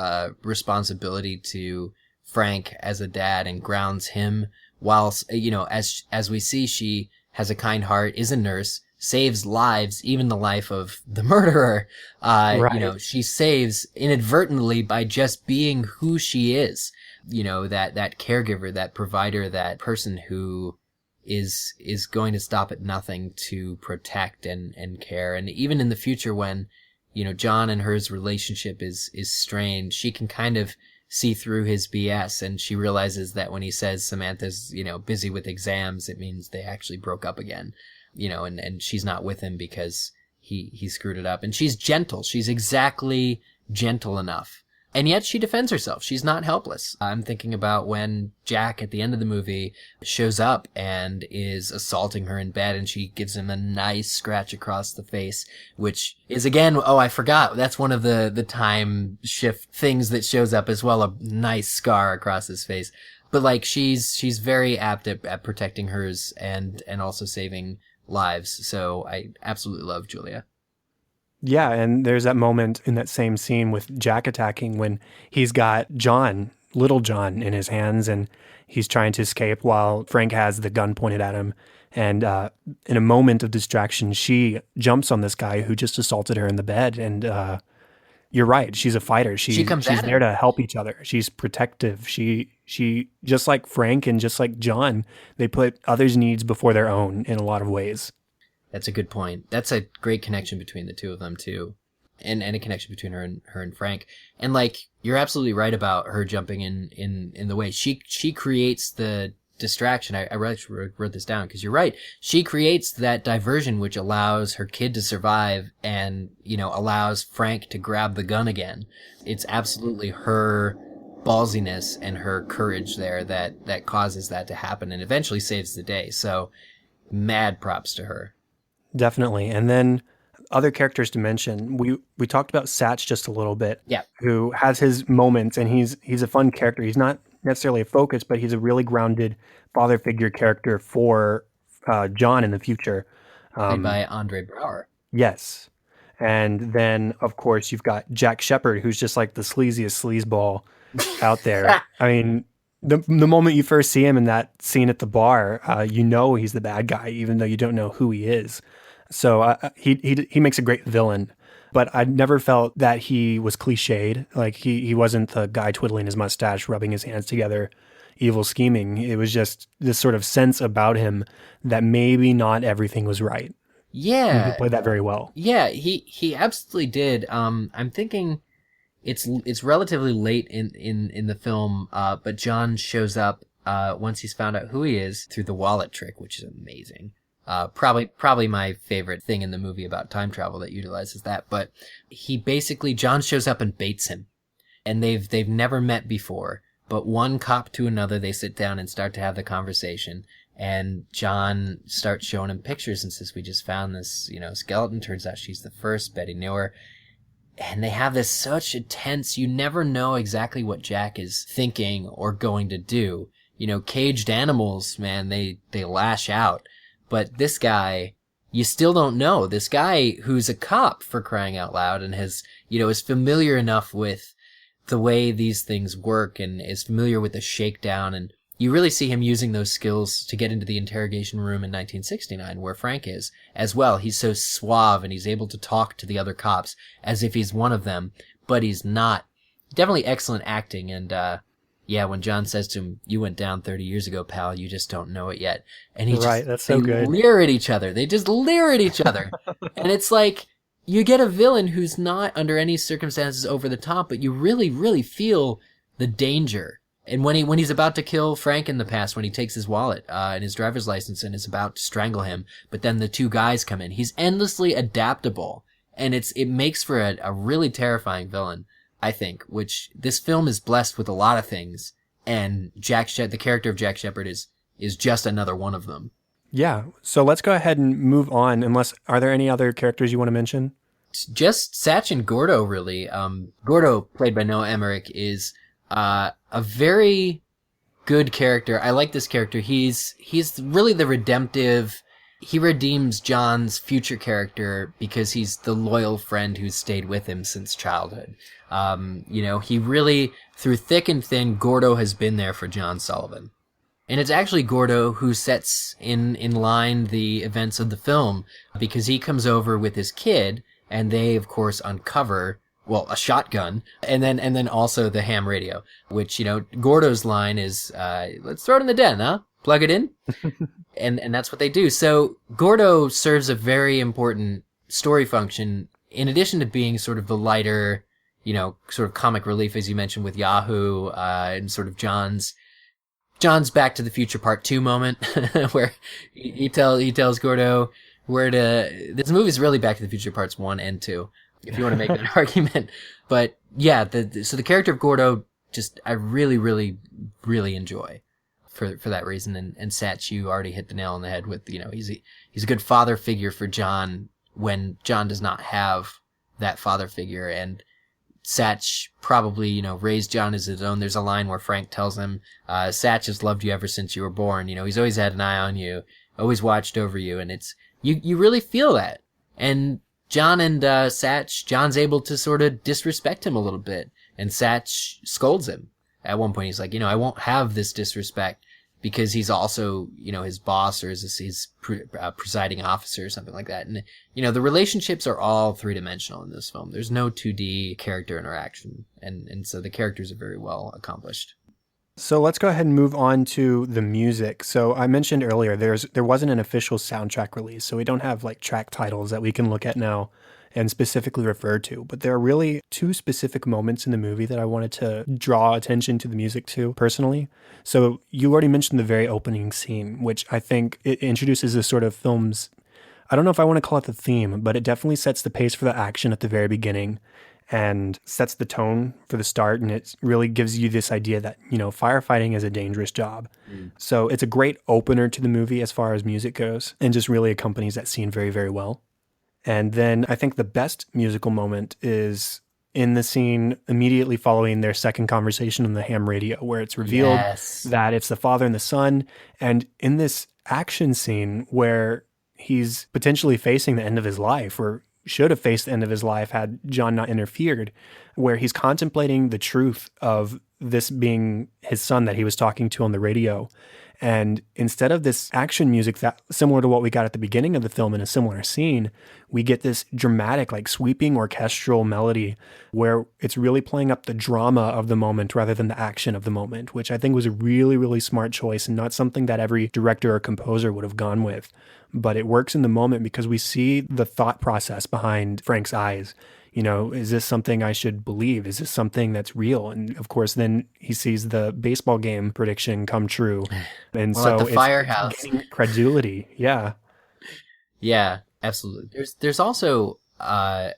responsibility to Frank as a dad and grounds him. Whilst, as we see, she has a kind heart, is a nurse, saves lives, even the life of the murderer. Right. She saves inadvertently by just being who she is. That caregiver, that provider, that person who is going to stop at nothing to protect and care. And even in the future when, John and her's relationship is strained, she can kind of see through his BS, and she realizes that when he says Samantha's, busy with exams, it means they actually broke up again, and she's not with him because he screwed it up. And she's gentle. She's exactly gentle enough. And yet she defends herself. She's not helpless. I'm thinking about when Jack at the end of the movie shows up and is assaulting her in bed, and she gives him a nice scratch across the face, which is, again, I forgot. That's one of the time shift things that shows up as well, a nice scar across his face. But she's very apt at protecting hers and also saving lives. So I absolutely love Julia. Yeah, and there's that moment in that same scene with Jack attacking when he's got John little John in his hands, and he's trying to escape while Frank has the gun pointed at him. And in a moment of distraction, she jumps on this guy who just assaulted her in the bed. And you're right, she's a fighter. She comes she's at there him. to help each other. She's protective. She just like Frank and just like John, they put others' needs before their own in a lot of ways. That's a good point. That's a great connection between the two of them too. And a connection between her and Frank. And like, you're absolutely right about her jumping in the way. She creates the distraction. I wrote this down because you're right. She creates that diversion which allows her kid to survive and, allows Frank to grab the gun again. It's absolutely her ballsiness and her courage there that causes that to happen and eventually saves the day. So mad props to her. Definitely. And then other characters to mention, we talked about Satch just a little bit. Yeah. Who has his moments, and he's a fun character. He's not necessarily a focus, but he's a really grounded father figure character for John in the future. Played by Andre Braugher. Yes. And then, of course, you've got Jack Shephard, who's just like the sleaziest sleazeball out there. I mean, the moment you first see him in that scene at the bar, he's the bad guy, even though you don't know who he is. So he makes a great villain, but I never felt that he was cliched. Like he wasn't the guy twiddling his mustache, rubbing his hands together, evil scheming. It was just this sort of sense about him that maybe not everything was right. Yeah. He played that very well. Yeah, he absolutely did. I'm thinking it's relatively late in the film, but John shows up once he's found out who he is through the wallet trick, which is amazing. Probably my favorite thing in the movie about time travel that utilizes that. But John shows up and baits him, and they've never met before. But one cop to another, they sit down and start to have the conversation. And John starts showing him pictures and says, "We just found this, skeleton. Turns out she's the first. Betty knew her." And they have this such a tense, you never know exactly what Jack is thinking or going to do. Caged animals, man, they lash out. But this guy, you still don't know. This guy who's a cop, for crying out loud, and has, is familiar enough with the way these things work and is familiar with the shakedown. And you really see him using those skills to get into the interrogation room in 1969, where Frank is as well. He's so suave and he's able to talk to the other cops as if he's one of them, but he's not. Definitely excellent acting. And, yeah, when John says to him, "You went down 30 years ago, pal. You just don't know it yet." And That's so good. They leer at each other. They just leer at each other. And it's like, you get a villain who's not under any circumstances over the top, but you really, really feel the danger. And when he's about to kill Frank in the past, when he takes his wallet and his driver's license and is about to strangle him, but then the two guys come in, he's endlessly adaptable. And it makes for a really terrifying villain, I think, which this film is blessed with a lot of things, and the character of Jack Shephard is just another one of them. Yeah. So let's go ahead and move on. Are there any other characters you want to mention? Just Satch and Gordo, really. Gordo, played by Noah Emmerich, is a very good character. I like this character. He's really the redemptive. He redeems John's future character because he's the loyal friend who's stayed with him since childhood. He really, through thick and thin, Gordo has been there for John Sullivan. And it's actually Gordo who sets in line the events of the film, because he comes over with his kid, and they, of course, uncover, a shotgun, and then also the ham radio, which, Gordo's line is, "Let's throw it in the den, huh? Plug it in." And that's what they do. So Gordo serves a very important story function, in addition to being sort of the lighter, sort of comic relief, as you mentioned, with Yahoo, and sort of John's Back to the Future Part 2 moment, where he tells Gordo this movie's really Back to the Future Parts 1 and 2, if you want to make that argument. But yeah, so the character of Gordo, I really, really, really enjoy for that reason. And Satch, you already hit the nail on the head with, he's a good father figure for John when John does not have that father figure. And Satch probably, raised John as his own. There's a line where Frank tells him, "Satch has loved you ever since you were born. He's always had an eye on you, always watched over you." And it's, you really feel that. And John and Satch, John's able to sort of disrespect him a little bit, and Satch scolds him. at one point he's like, I won't have this disrespect, because he's also, his boss, or his presiding officer or something like that. And, the relationships are all three-dimensional in this film. There's no 2D character interaction. And so the characters are very well accomplished. So let's go ahead and move on to the music. So I mentioned earlier, there wasn't an official soundtrack release, so we don't have like track titles that we can look at now and specifically refer to. But there are really two specific moments in the movie that I wanted to draw attention to the music to personally. So you already mentioned the very opening scene, which I think it introduces this sort of film's, I don't know if I want to call it the theme, but it definitely sets the pace for the action at the very beginning and sets the tone for the start. And it really gives you this idea that, firefighting is a dangerous job. So it's a great opener to the movie as far as music goes, and just really accompanies that scene very, very well. And then I think the best musical moment is in the scene immediately following their second conversation on the ham radio, where it's revealed that it's the father and the son. And in this action scene where he's potentially facing the end of his life, or should have faced the end of his life had John not interfered, where he's contemplating the truth of this being his son that he was talking to on the radio. And instead of this action music that similar to what we got at the beginning of the film in a similar scene, we get this dramatic, like sweeping orchestral melody where it's really playing up the drama of the moment rather than the action of the moment, which I think was a really, really smart choice and not something that every director or composer would have gone with. But it works in the moment because we see the thought process behind Frank's eyes. Is this something I should believe? Is this something that's real? And of course, then he sees the baseball game prediction come true. And well, so at the firehouse, it's gaining credulity. Yeah. Yeah, absolutely. There's also a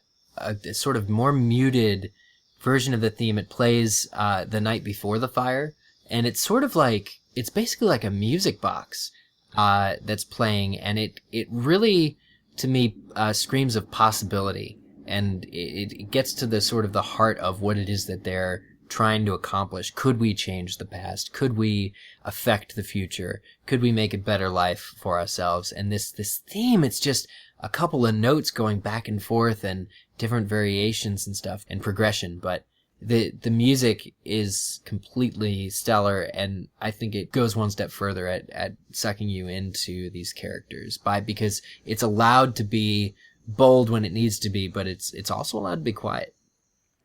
sort of more muted version of the theme. It plays the night before the fire. And it's sort of like, it's basically like a music box that's playing. And it really, to me, screams of possibility. And it gets to the sort of the heart of what it is that they're trying to accomplish. Could we change the past? Could we affect the future? Could we make a better life for ourselves? And this theme, it's just a couple of notes going back and forth and different variations and stuff and progression. But the music is completely stellar, and I think it goes one step further at sucking you into these characters because it's allowed to be bold when it needs to be, but it's also allowed to be quiet.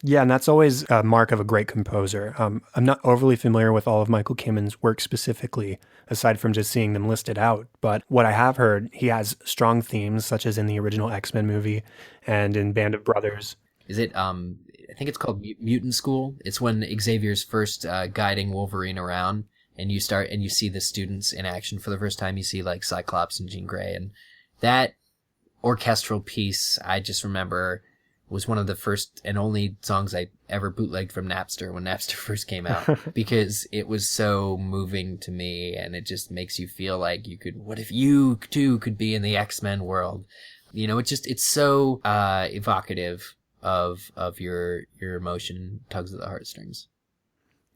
Yeah, and that's always a mark of a great composer. I'm not overly familiar with all of Michael Kamen's work specifically, aside from just seeing them listed out. But what I have heard, he has strong themes, such as in the original X-Men movie and in Band of Brothers. Is it, I think it's called Mutant School. It's when Xavier's first guiding Wolverine around, and you see the students in action for the first time. You see like Cyclops and Jean Grey, and that orchestral piece, I just remember, was one of the first and only songs I ever bootlegged from Napster when Napster first came out, because it was so moving to me, and it just makes you feel like what if you too could be in the X-Men world? It's so evocative of your emotion, tugs at the heartstrings.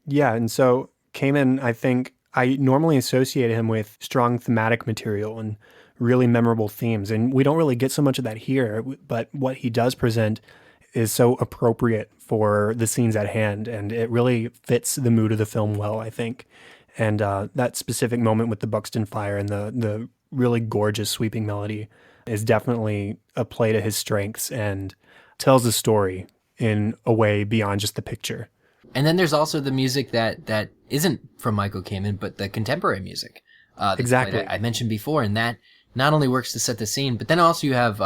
Yeah, and so Kamen, I think I normally associate him with strong thematic material and really memorable themes. And we don't really get so much of that here, but what he does present is so appropriate for the scenes at hand. And it really fits the mood of the film well, I think. And that specific moment with the Buxton fire and the really gorgeous sweeping melody is definitely a play to his strengths and tells a story in a way beyond just the picture. And then there's also the music that isn't from Michael Kamen, but the contemporary music. Exactly. I mentioned before, and that not only works to set the scene, but then also you have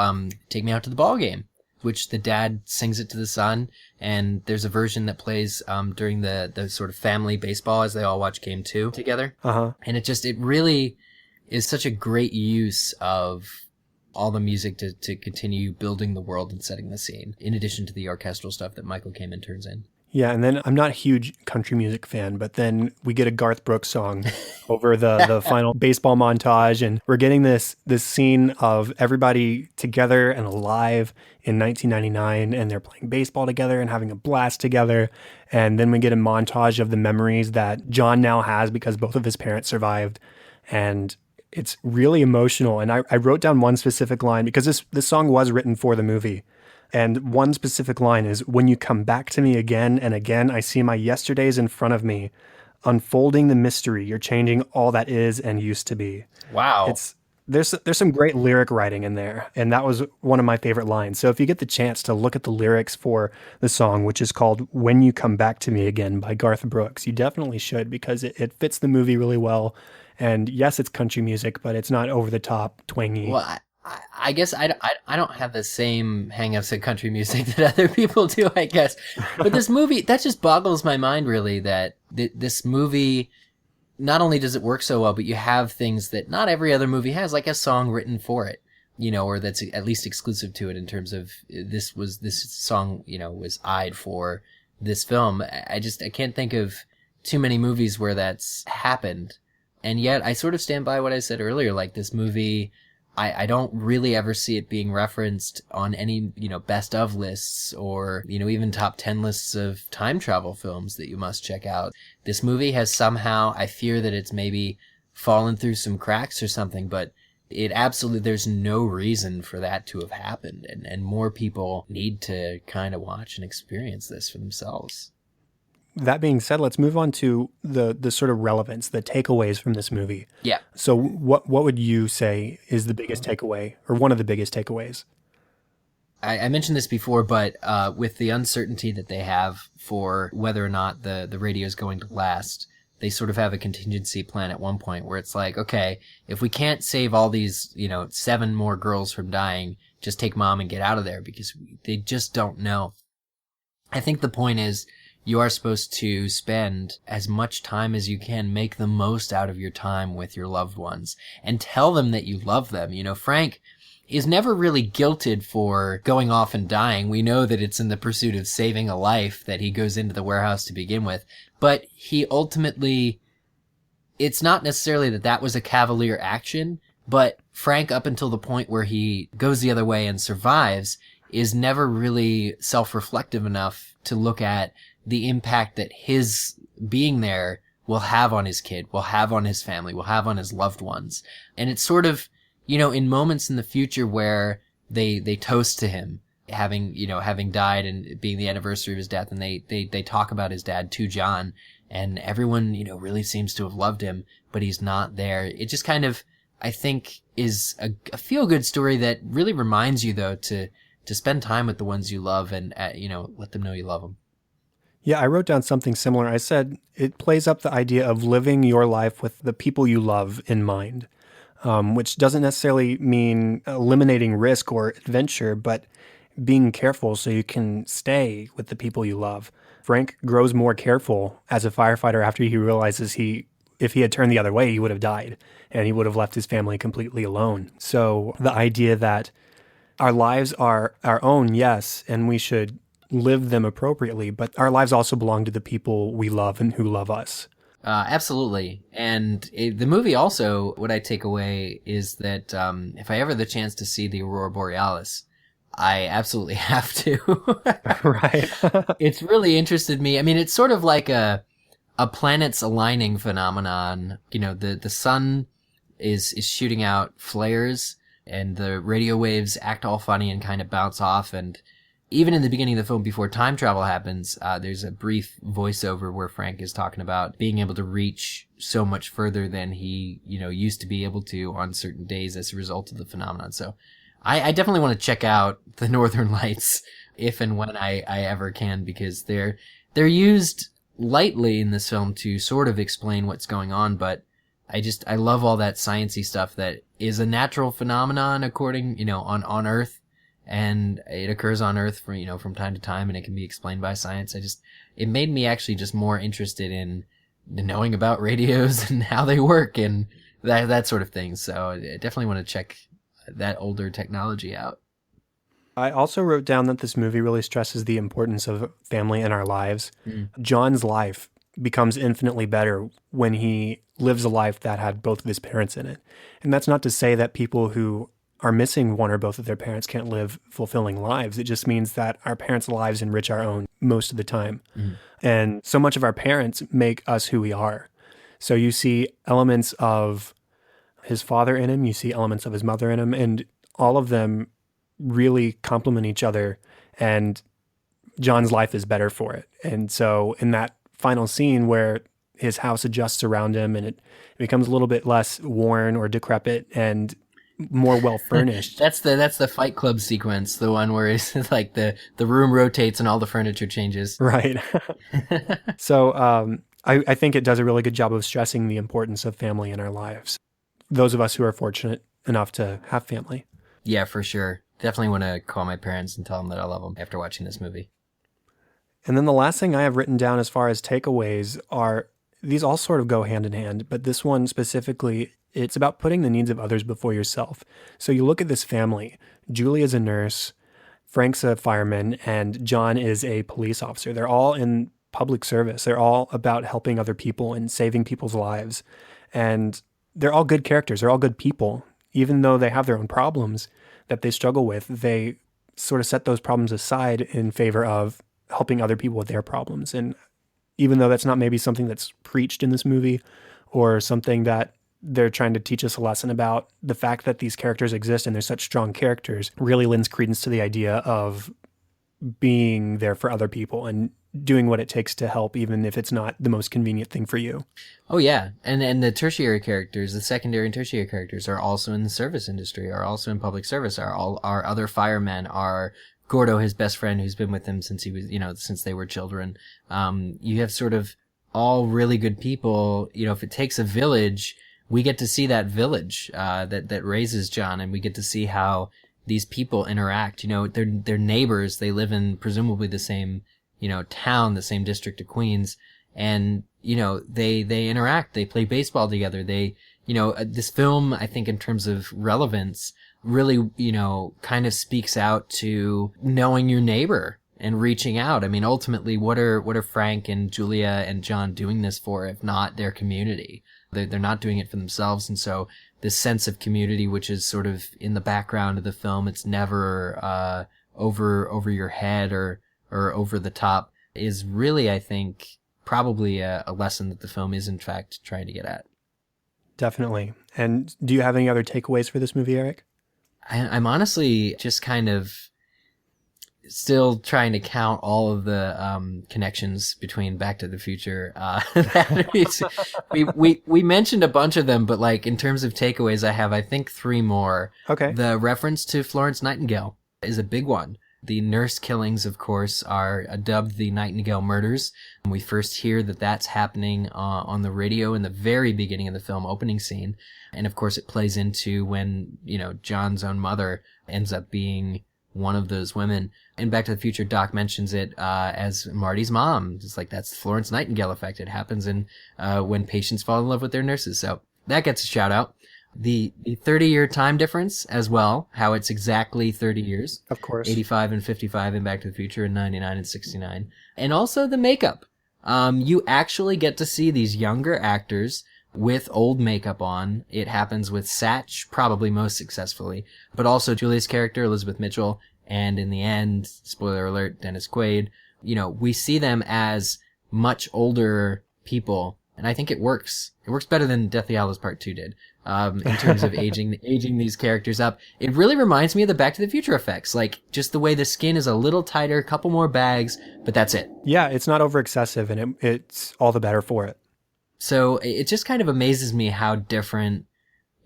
Take Me Out to the Ball Game, which the dad sings it to the son, and there's a version that plays during the sort of family baseball as they all watch Game 2 together. Uh-huh. And it really is such a great use of all the music to continue building the world and setting the scene, in addition to the orchestral stuff that Michael Kamen turns in. Yeah, and then I'm not a huge country music fan, but then we get a Garth Brooks song over the final baseball montage, and we're getting this scene of everybody together and alive in 1999, and they're playing baseball together and having a blast together. And then we get a montage of the memories that John now has because both of his parents survived, and it's really emotional. And I wrote down one specific line because this song was written for the movie. And one specific line is, "When you come back to me again and again, I see my yesterdays in front of me, unfolding the mystery. You're changing all that is and used to be." Wow. There's some great lyric writing in there, and that was one of my favorite lines. So if you get the chance to look at the lyrics for the song, which is called "When You Come Back to Me Again" by Garth Brooks, you definitely should, because it fits the movie really well. And yes, it's country music, but it's not over the top, twangy. Well, I guess I don't have the same hangups at country music that other people do, I guess. But this movie, that just boggles my mind, really, that this movie, not only does it work so well, but you have things that not every other movie has, like a song written for it, or that's at least exclusive to it in terms of this song, was eyed for this film. I can't think of too many movies where that's happened. And yet I sort of stand by what I said earlier, like this movie, I don't really ever see it being referenced on any, best of lists or, even top 10 lists of time travel films that you must check out. This movie has somehow, I fear that it's maybe fallen through some cracks or something, but it absolutely, there's no reason for that to have happened. And more people need to kind of watch and experience this for themselves. That being said, let's move on to the sort of relevance, the takeaways from this movie. Yeah. So what would you say is the biggest takeaway, or one of the biggest takeaways? I mentioned this before, but with the uncertainty that they have for whether or not the radio is going to last, they sort of have a contingency plan at one point where it's like, okay, if we can't save all these, 7 more girls from dying, just take Mom and get out of there, because they just don't know. I think the point is, you are supposed to spend as much time as you can, make the most out of your time with your loved ones, and tell them that you love them. Frank is never really guilted for going off and dying. We know that it's in the pursuit of saving a life that he goes into the warehouse to begin with, but he ultimately, it's not necessarily that was a cavalier action, but Frank, up until the point where he goes the other way and survives, is never really self-reflective enough to look at the impact that his being there will have on his kid, will have on his family, will have on his loved ones. And it's sort of, in moments in the future where they toast to him, having died and being the anniversary of his death, and they talk about his dad to John, and everyone, really seems to have loved him, but he's not there. It just kind of, I think, is a feel-good story that really reminds you, though, to spend time with the ones you love and, let them know you love them. Yeah, I wrote down something similar. I said it plays up the idea of living your life with the people you love in mind, which doesn't necessarily mean eliminating risk or adventure, but being careful so you can stay with the people you love. Frank grows more careful as a firefighter after he realizes if he had turned the other way, he would have died, and he would have left his family completely alone. So the idea that our lives are our own, yes, and we should live them appropriately, but our lives also belong to the people we love and who love us. Absolutely. And the movie also, what I take away is that if I ever have the chance to see the Aurora Borealis, I absolutely have to. Right. It's really interested me. I mean, it's sort of like a planets aligning phenomenon. The sun is shooting out flares, and the radio waves act all funny and kind of bounce off, and even in the beginning of the film, before time travel happens, there's a brief voiceover where Frank is talking about being able to reach so much further than he, used to be able to on certain days as a result of the phenomenon. So I definitely want to check out the Northern Lights if and when I ever can, because they're used lightly in this film to sort of explain what's going on, but I love all that sciencey stuff that is a natural phenomenon according, on Earth. And it occurs on Earth from time to time, and it can be explained by science. It made me actually just more interested in knowing about radios and how they work and that sort of thing. So I definitely want to check that older technology out. I also wrote down that this movie really stresses the importance of family in our lives. John's life becomes infinitely better when he lives a life that had both of his parents in it. And that's not to say that people who are missing one or both of their parents can't live fulfilling lives. It just means that our parents' lives enrich our own most of the time. And so much of our parents make us who we are. So you see elements of his father in him, you see elements of his mother in him, and all of them really complement each other and John's life is better for it. And so in that final scene where his house adjusts around him and it becomes a little bit less worn or decrepit and more well furnished. That's the Fight Club sequence, the one where it's like the room rotates and all the furniture changes. Right. So I think it does a really good job of stressing the importance of family in our lives. Those of us who are fortunate enough to have family. Yeah, for sure. Definitely want to call my parents and tell them that I love them after watching this movie. And then the last thing I have written down as far as takeaways are, these all sort of go hand in hand, but this one specifically, it's about putting the needs of others before yourself. So you look at this family. Julie is a nurse, Frank's a fireman, and John is a police officer. They're all in public service. They're all about helping other people and saving people's lives. And they're all good characters. They're all good people. Even though they have their own problems that they struggle with, they sort of set those problems aside in favor of helping other people with their problems. And even though that's not maybe something that's preached in this movie or something that they're trying to teach us a lesson about, the fact that these characters exist and they're such strong characters really lends credence to the idea of being there for other people and doing what it takes to help, even if it's not the most convenient thing for you. Oh yeah, and the tertiary characters, the secondary and tertiary characters are also in the service industry, are also in public service, are all our other firemen, are Gordo, his best friend, who's been with him since he was, since they were children. You have sort of all really good people. If it takes a village, we get to see that village that raises John, and we get to see how these people interact. They're neighbors. They live in presumably the same town, the same district of Queens, and they interact. They play baseball together. This film, I think, in terms of relevance, really, kind of speaks out to knowing your neighbor and reaching out. I mean, ultimately, what are Frank and Julia and John doing this for, if not their community? They're not doing it for themselves. And so this sense of community, which is sort of in the background of the film, it's never over your head or over the top, is really, I think, probably a lesson that the film is in fact trying to get at. Definitely. And do you have any other takeaways for this movie, Eric? I'm honestly just kind of still trying to count all of the connections between Back to the Future. We mentioned a bunch of them, but like in terms of takeaways, I have, I think, 3 more. Okay. The reference to Florence Nightingale is a big one. The nurse killings, of course, are dubbed the Nightingale murders. And we first hear that that's happening on the radio in the very beginning of the film opening scene. And of course, it plays into when, John's own mother ends up being one of those women. In Back to the Future, Doc mentions it as Marty's mom. It's like, that's the Florence Nightingale effect. It happens when patients fall in love with their nurses. So that gets a shout out. The 30-year time difference as well, how it's exactly 30 years. Of course. 85 and 55 in Back to the Future, and 99 and 69. And also the makeup. You actually get to see these younger actors with old makeup on. It happens with Satch, probably most successfully, but also Julia's character, Elizabeth Mitchell, and in the end, spoiler alert, Dennis Quaid. We see them as much older people, and I think it works. It works better than Deathly Hallows Part 2 did, in terms of aging these characters up. It really reminds me of the Back to the Future effects, like just the way the skin is a little tighter, a couple more bags, but that's it. Yeah, it's not over excessive, and it's all the better for it. So it just kind of amazes me how different,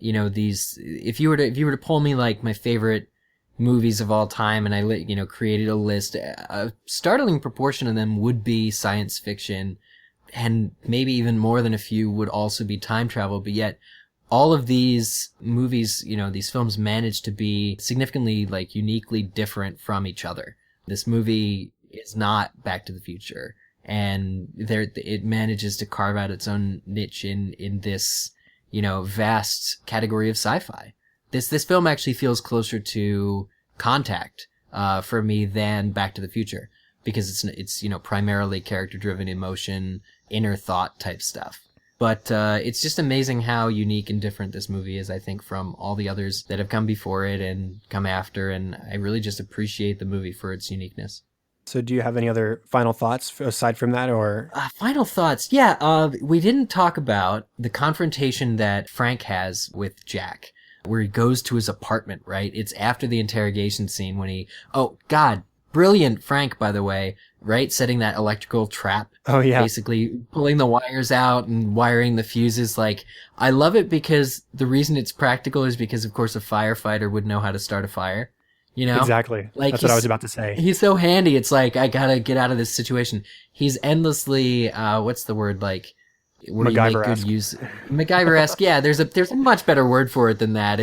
these, if you were to pull me like my favorite movies of all time, and I, created a list, a startling proportion of them would be science fiction, and maybe even more than a few would also be time travel, but yet all of these movies, these films manage to be significantly, like, uniquely different from each other. This movie is not Back to the Future, and it manages to carve out its own niche in this, vast category of sci-fi. This film actually feels closer to Contact, for me than Back to the Future, because it's primarily character-driven emotion, inner thought type stuff. But it's just amazing how unique and different this movie is, I think, from all the others that have come before it and come after, and I really just appreciate the movie for its uniqueness. So do you have any other final thoughts aside from that, or? Final thoughts. Yeah, we didn't talk about the confrontation that Frank has with Jack, where he goes to his apartment, right? It's after the interrogation scene when oh God, Brilliant Frank, by the way, right? Setting that electrical trap. Oh, yeah. Basically pulling the wires out and wiring the fuses. Like, I love it because the reason it's practical is because, of course, a firefighter would know how to start a fire. You know? Exactly. Like, That's what I was about to say. He's so handy. It's like, I gotta get out of this situation. He's endlessly, what's the word, like, where you make good use. MacGyver-esque. Yeah, there's a much better word for it than that.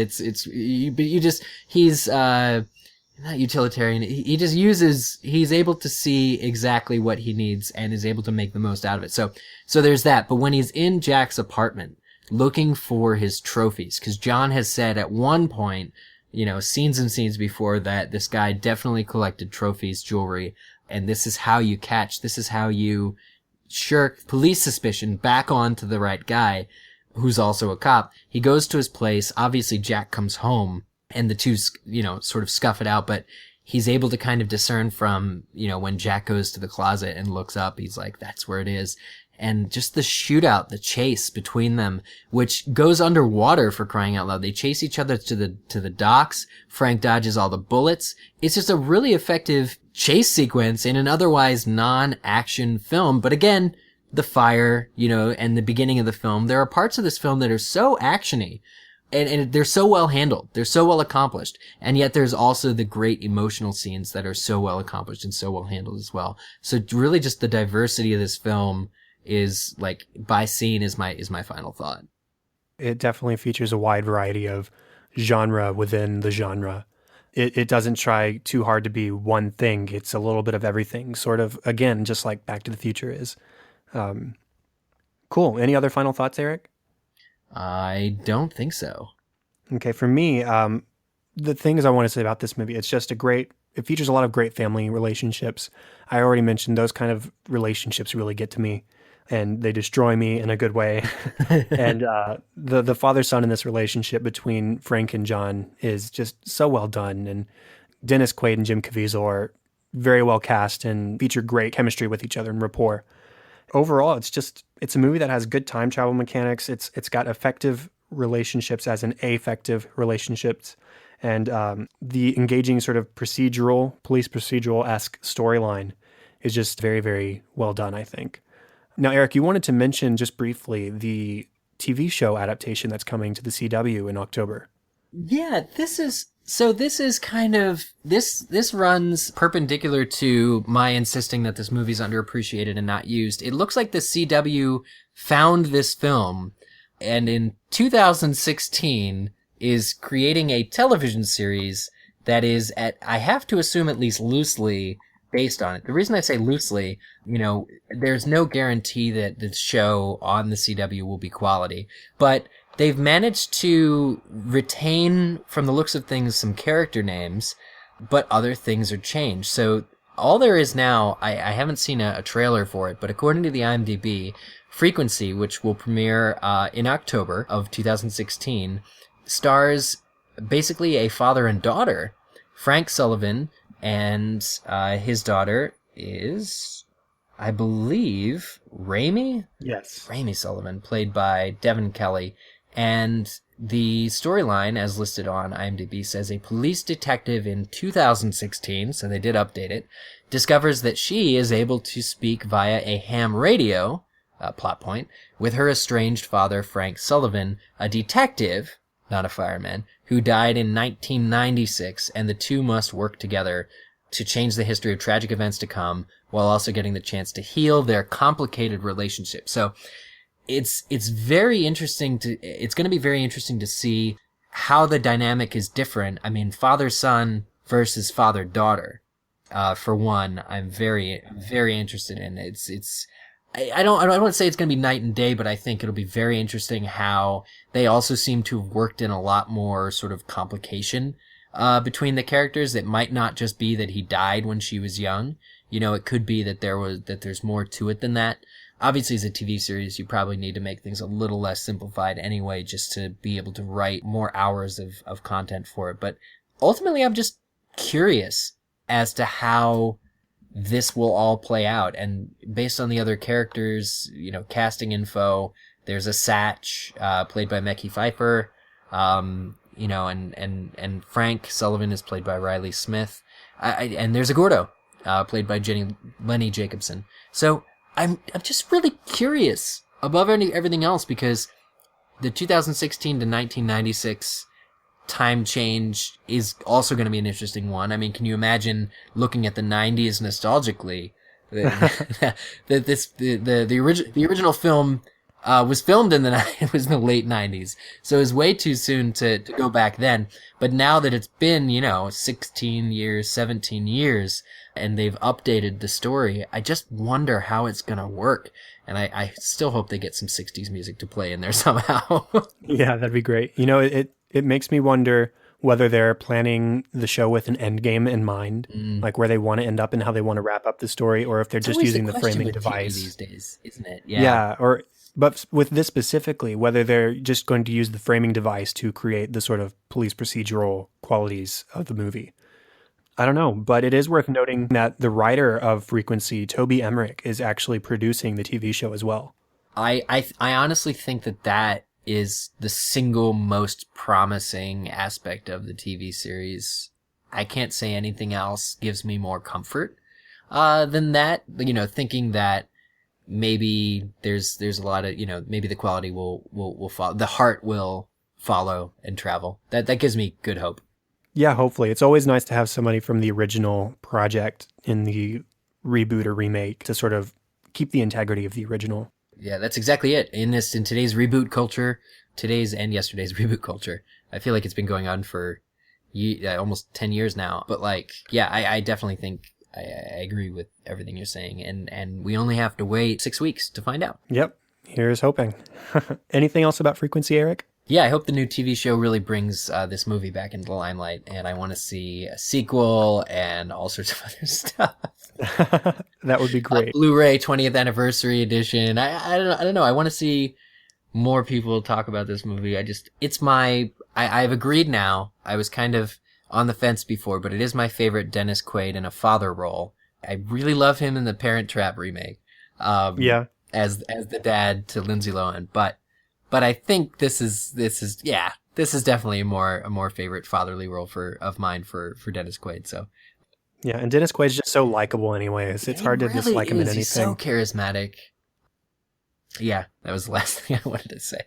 He's not utilitarian. He just he's able to see exactly what he needs and is able to make the most out of it. So there's that. But when he's in Jack's apartment looking for his trophies, because John has said at one point, scenes and scenes before, that this guy definitely collected trophies, jewelry, and this is how you shirk police suspicion back onto the right guy, who's also a cop. He goes to his place. Obviously, Jack comes home, and the two, sort of scuff it out, but he's able to kind of discern from, when Jack goes to the closet and looks up, he's like, that's where it is. And just the shootout, the chase between them, which goes underwater, for crying out loud. They chase each other to the docks. Frank dodges all the bullets. It's just a really effective chase sequence in an otherwise non-action film. But again, the fire, and the beginning of the film, there are parts of this film that are so actiony. And they're so well handled. They're so well accomplished. And yet there's also the great emotional scenes that are so well accomplished and so well handled as well. So really just the diversity of this film is, like, by scene is my final thought. It definitely features a wide variety of genre within the genre. It doesn't try too hard to be one thing. It's a little bit of everything, sort of, again, just like Back to the Future is. Cool. Any other final thoughts, Eric? I don't think so. Okay, for me, the things I want to say about this movie, it features a lot of great family relationships. I already mentioned those kind of relationships really get to me, and they destroy me in a good way. And the father-son in this relationship between Frank and John is just so well done. And Dennis Quaid and Jim Caviezel are very well cast and feature great chemistry with each other and rapport. Overall, it's a movie that has good time travel mechanics. It's got effective relationships as in affective relationships, and the engaging sort of police procedural-esque storyline is just very, very well done, I think. Now, Eric, you wanted to mention just briefly the TV show adaptation that's coming to the CW in October. Yeah, this runs perpendicular to my insisting that this movie's underappreciated and not used. It looks like the CW found this film and in 2016 is creating a television series that is I have to assume at least loosely based on it. The reason I say loosely, there's no guarantee that the show on the CW will be quality, but they've managed to retain, from the looks of things, some character names, but other things are changed. So all there is now, I haven't seen a trailer for it, but according to the IMDb, Frequency, which will premiere in October of 2016, stars basically a father and daughter. Frank Sullivan and his daughter is, I believe, Raimi? Yes. Raimi Sullivan, played by Devin Kelly. And the storyline, as listed on IMDb, says a police detective in 2016, so they did update it, discovers that she is able to speak via a ham radio, plot point, with her estranged father, Frank Sullivan, a detective, not a fireman, who died in 1996, and the two must work together to change the history of tragic events to come, while also getting the chance to heal their complicated relationship. So it's very interesting it's going to be very interesting to see how the dynamic is different. I mean, father-son versus father-daughter. For one, I'm very, very interested in. I don't want to say it's going to be night and day, but I think it'll be very interesting how they also seem to have worked in a lot more sort of complication between the characters. It might not just be that he died when she was young. It could be that there's more to it than that. Obviously, as a TV series, you probably need to make things a little less simplified anyway, just to be able to write more hours of content for it. But ultimately, I'm just curious as to how this will all play out. And based on the other characters, casting info, there's a Satch, played by Mekhi Phifer, and Frank Sullivan is played by Riley Smith. And there's a Gordo, played by Lenny Jacobson. So I'm just really curious above everything else, because the 2016 to 1996 time change is also going to be an interesting one. I mean, can you imagine looking at the 90s nostalgically? The original film was filmed in it was in the late 90s, so it was way too soon to go back then. But now that it's been 16 years, 17 years, and they've updated the story, I just wonder how it's gonna work. And I still hope they get some 60s music to play in there somehow. Yeah, that'd be great. It makes me wonder whether they're planning the show with an end game in mind, like where they want to end up and how they want to wrap up the story, or if they're just using the framing device these days, isn't it? Yeah. But with this specifically, whether they're just going to use the framing device to create the sort of police procedural qualities of the movie. I don't know, but it is worth noting that the writer of Frequency, Toby Emmerich, is actually producing the TV show as well. I honestly think that is the single most promising aspect of the TV series. I can't say anything else gives me more comfort than that. Thinking that maybe there's a lot of, maybe the quality will follow, the heart will follow and travel. That gives me good hope. Yeah, hopefully. It's always nice to have somebody from the original project in the reboot or remake to sort of keep the integrity of the original. Yeah, that's exactly it. In today's reboot culture, today's and yesterday's reboot culture, I feel like it's been going on for almost 10 years now. But I definitely think I agree with everything you're saying. And we only have to wait 6 weeks to find out. Yep. Here's hoping. Anything else about Frequency, Eric? Yeah, I hope the new TV show really brings this movie back into the limelight, and I want to see a sequel and all sorts of other stuff. That would be great. Blu-ray 20th anniversary edition. I don't know. I want to see more people talk about this movie. I've agreed now. I was kind of on the fence before, but it is my favorite Dennis Quaid in a father role. I really love him in the Parent Trap remake. Yeah. As the dad to Lindsay Lohan, but I think this is definitely a more favorite fatherly role of mine for Dennis Quaid. So yeah, and Dennis Quaid's just so likable anyways. It's hard to dislike him in anything. He's so charismatic. Yeah, that was the last thing I wanted to say.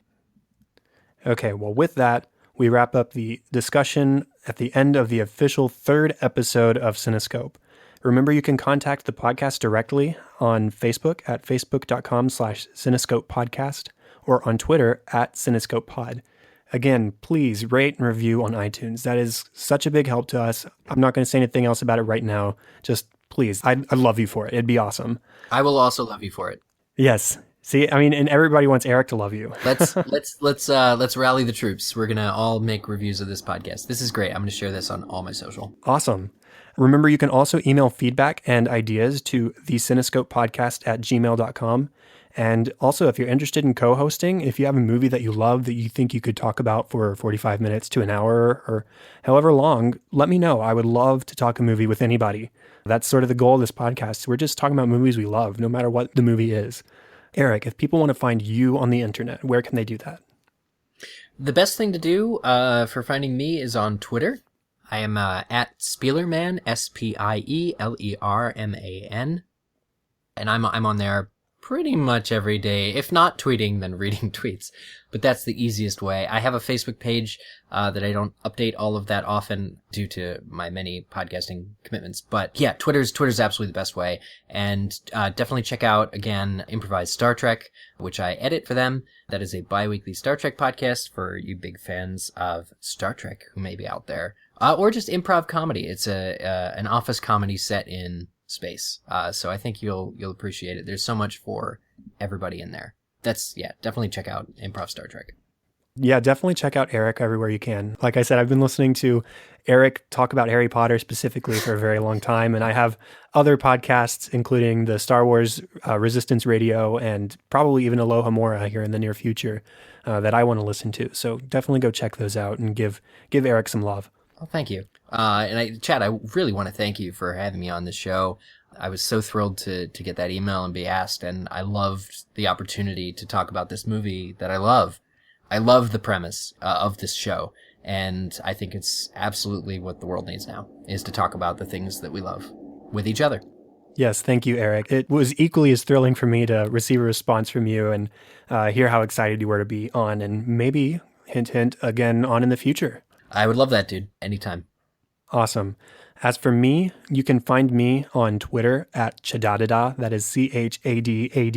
Okay, well, with that, we wrap up the discussion at the end of the official 3rd episode of Cinescope. Remember, you can contact the podcast directly on Facebook at facebook.com/Cinescope Podcast or on Twitter at Cinescope Pod. Again, please rate and review on iTunes. That is such a big help to us. I'm not going to say anything else about it right now. Just please, I'd love you for it. It'd be awesome. I will also love you for it. Yes. See, I mean, and everybody wants Eric to love you. Let's rally the troops. We're gonna all make reviews of this podcast. This is great. I'm gonna share this on all my social. Awesome. Remember, you can also email feedback and ideas to thecinescopepodcast@gmail.com. And also, if you're interested in co-hosting, if you have a movie that you love that you think you could talk about for 45 minutes to an hour or however long, let me know. I would love to talk a movie with anybody. That's sort of the goal of this podcast. We're just talking about movies we love, no matter what the movie is. Eric, if people want to find you on the internet, where can they do that? The best thing to do for finding me is on Twitter. I am at Spielerman, Spielerman, and I'm on there pretty much every day. If not tweeting, then reading tweets. But that's the easiest way. I have a Facebook page that I don't update all of that often due to my many podcasting commitments. But yeah, Twitter's absolutely the best way. And definitely check out, again, Improvised Star Trek, which I edit for them. That is a bi-weekly Star Trek podcast for you big fans of Star Trek who may be out there. Or just improv comedy. It's an office comedy set in space. So I think you'll appreciate it. There's so much for everybody in there. Definitely check out Improv Star Trek. Yeah, definitely check out Eric everywhere you can. Like I said, I've been listening to Eric talk about Harry Potter specifically for a very long time, and I have other podcasts, including the Star Wars Resistance Radio and probably even Aloha Mora here in the near future that I want to listen to. So definitely go check those out and give Eric some love. Well, thank you. Chad, I really want to thank you for having me on the show. I was so thrilled to get that email and be asked, and I loved the opportunity to talk about this movie that I love. I love the premise of this show, and I think it's absolutely what the world needs now, is to talk about the things that we love. with each other. Yes, thank you, Eric. It was equally as thrilling for me to receive a response from you and hear how excited you were to be on, and maybe, hint, hint, again on in the future. I would love that, dude. Anytime. Awesome. As for me, you can find me on Twitter at Chadadada. That is ChadAdada.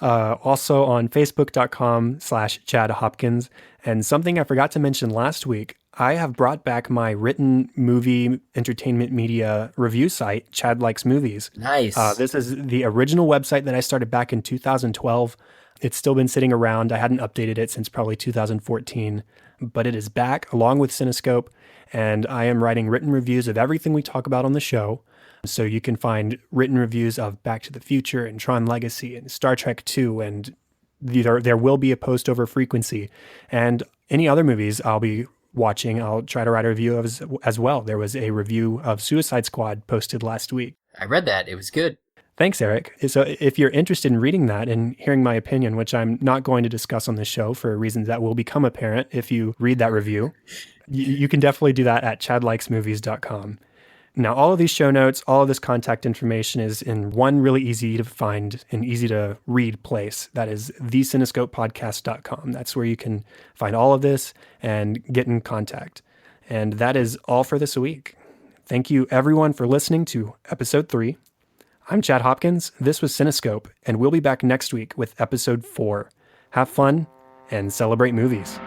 Also on Facebook.com/Chad Hopkins. And something I forgot to mention last week, I have brought back my written movie entertainment media review site, Chad Likes Movies. Nice. This is the original website that I started back in 2012. It's still been sitting around. I hadn't updated it since probably 2014, but it is back along with Cinescope. And I am writing written reviews of everything we talk about on the show. So you can find written reviews of Back to the Future and Tron Legacy and Star Trek 2. And there will be a post over Frequency. And any other movies I'll be watching, I'll try to write a review of as well. There was a review of Suicide Squad posted last week. I read that. It was good. Thanks, Eric. So if you're interested in reading that and hearing my opinion, which I'm not going to discuss on the show for reasons that will become apparent if you read that review, you can definitely do that at chadlikesmovies.com. Now, all of these show notes, all of this contact information is in one really easy to find and easy to read place. That is thecinescopepodcast.com. That's where you can find all of this and get in contact. And that is all for this week. Thank you, everyone, for listening to episode 3. I'm Chad Hopkins. This was Cinescope, and we'll be back next week with episode 4. Have fun and celebrate movies.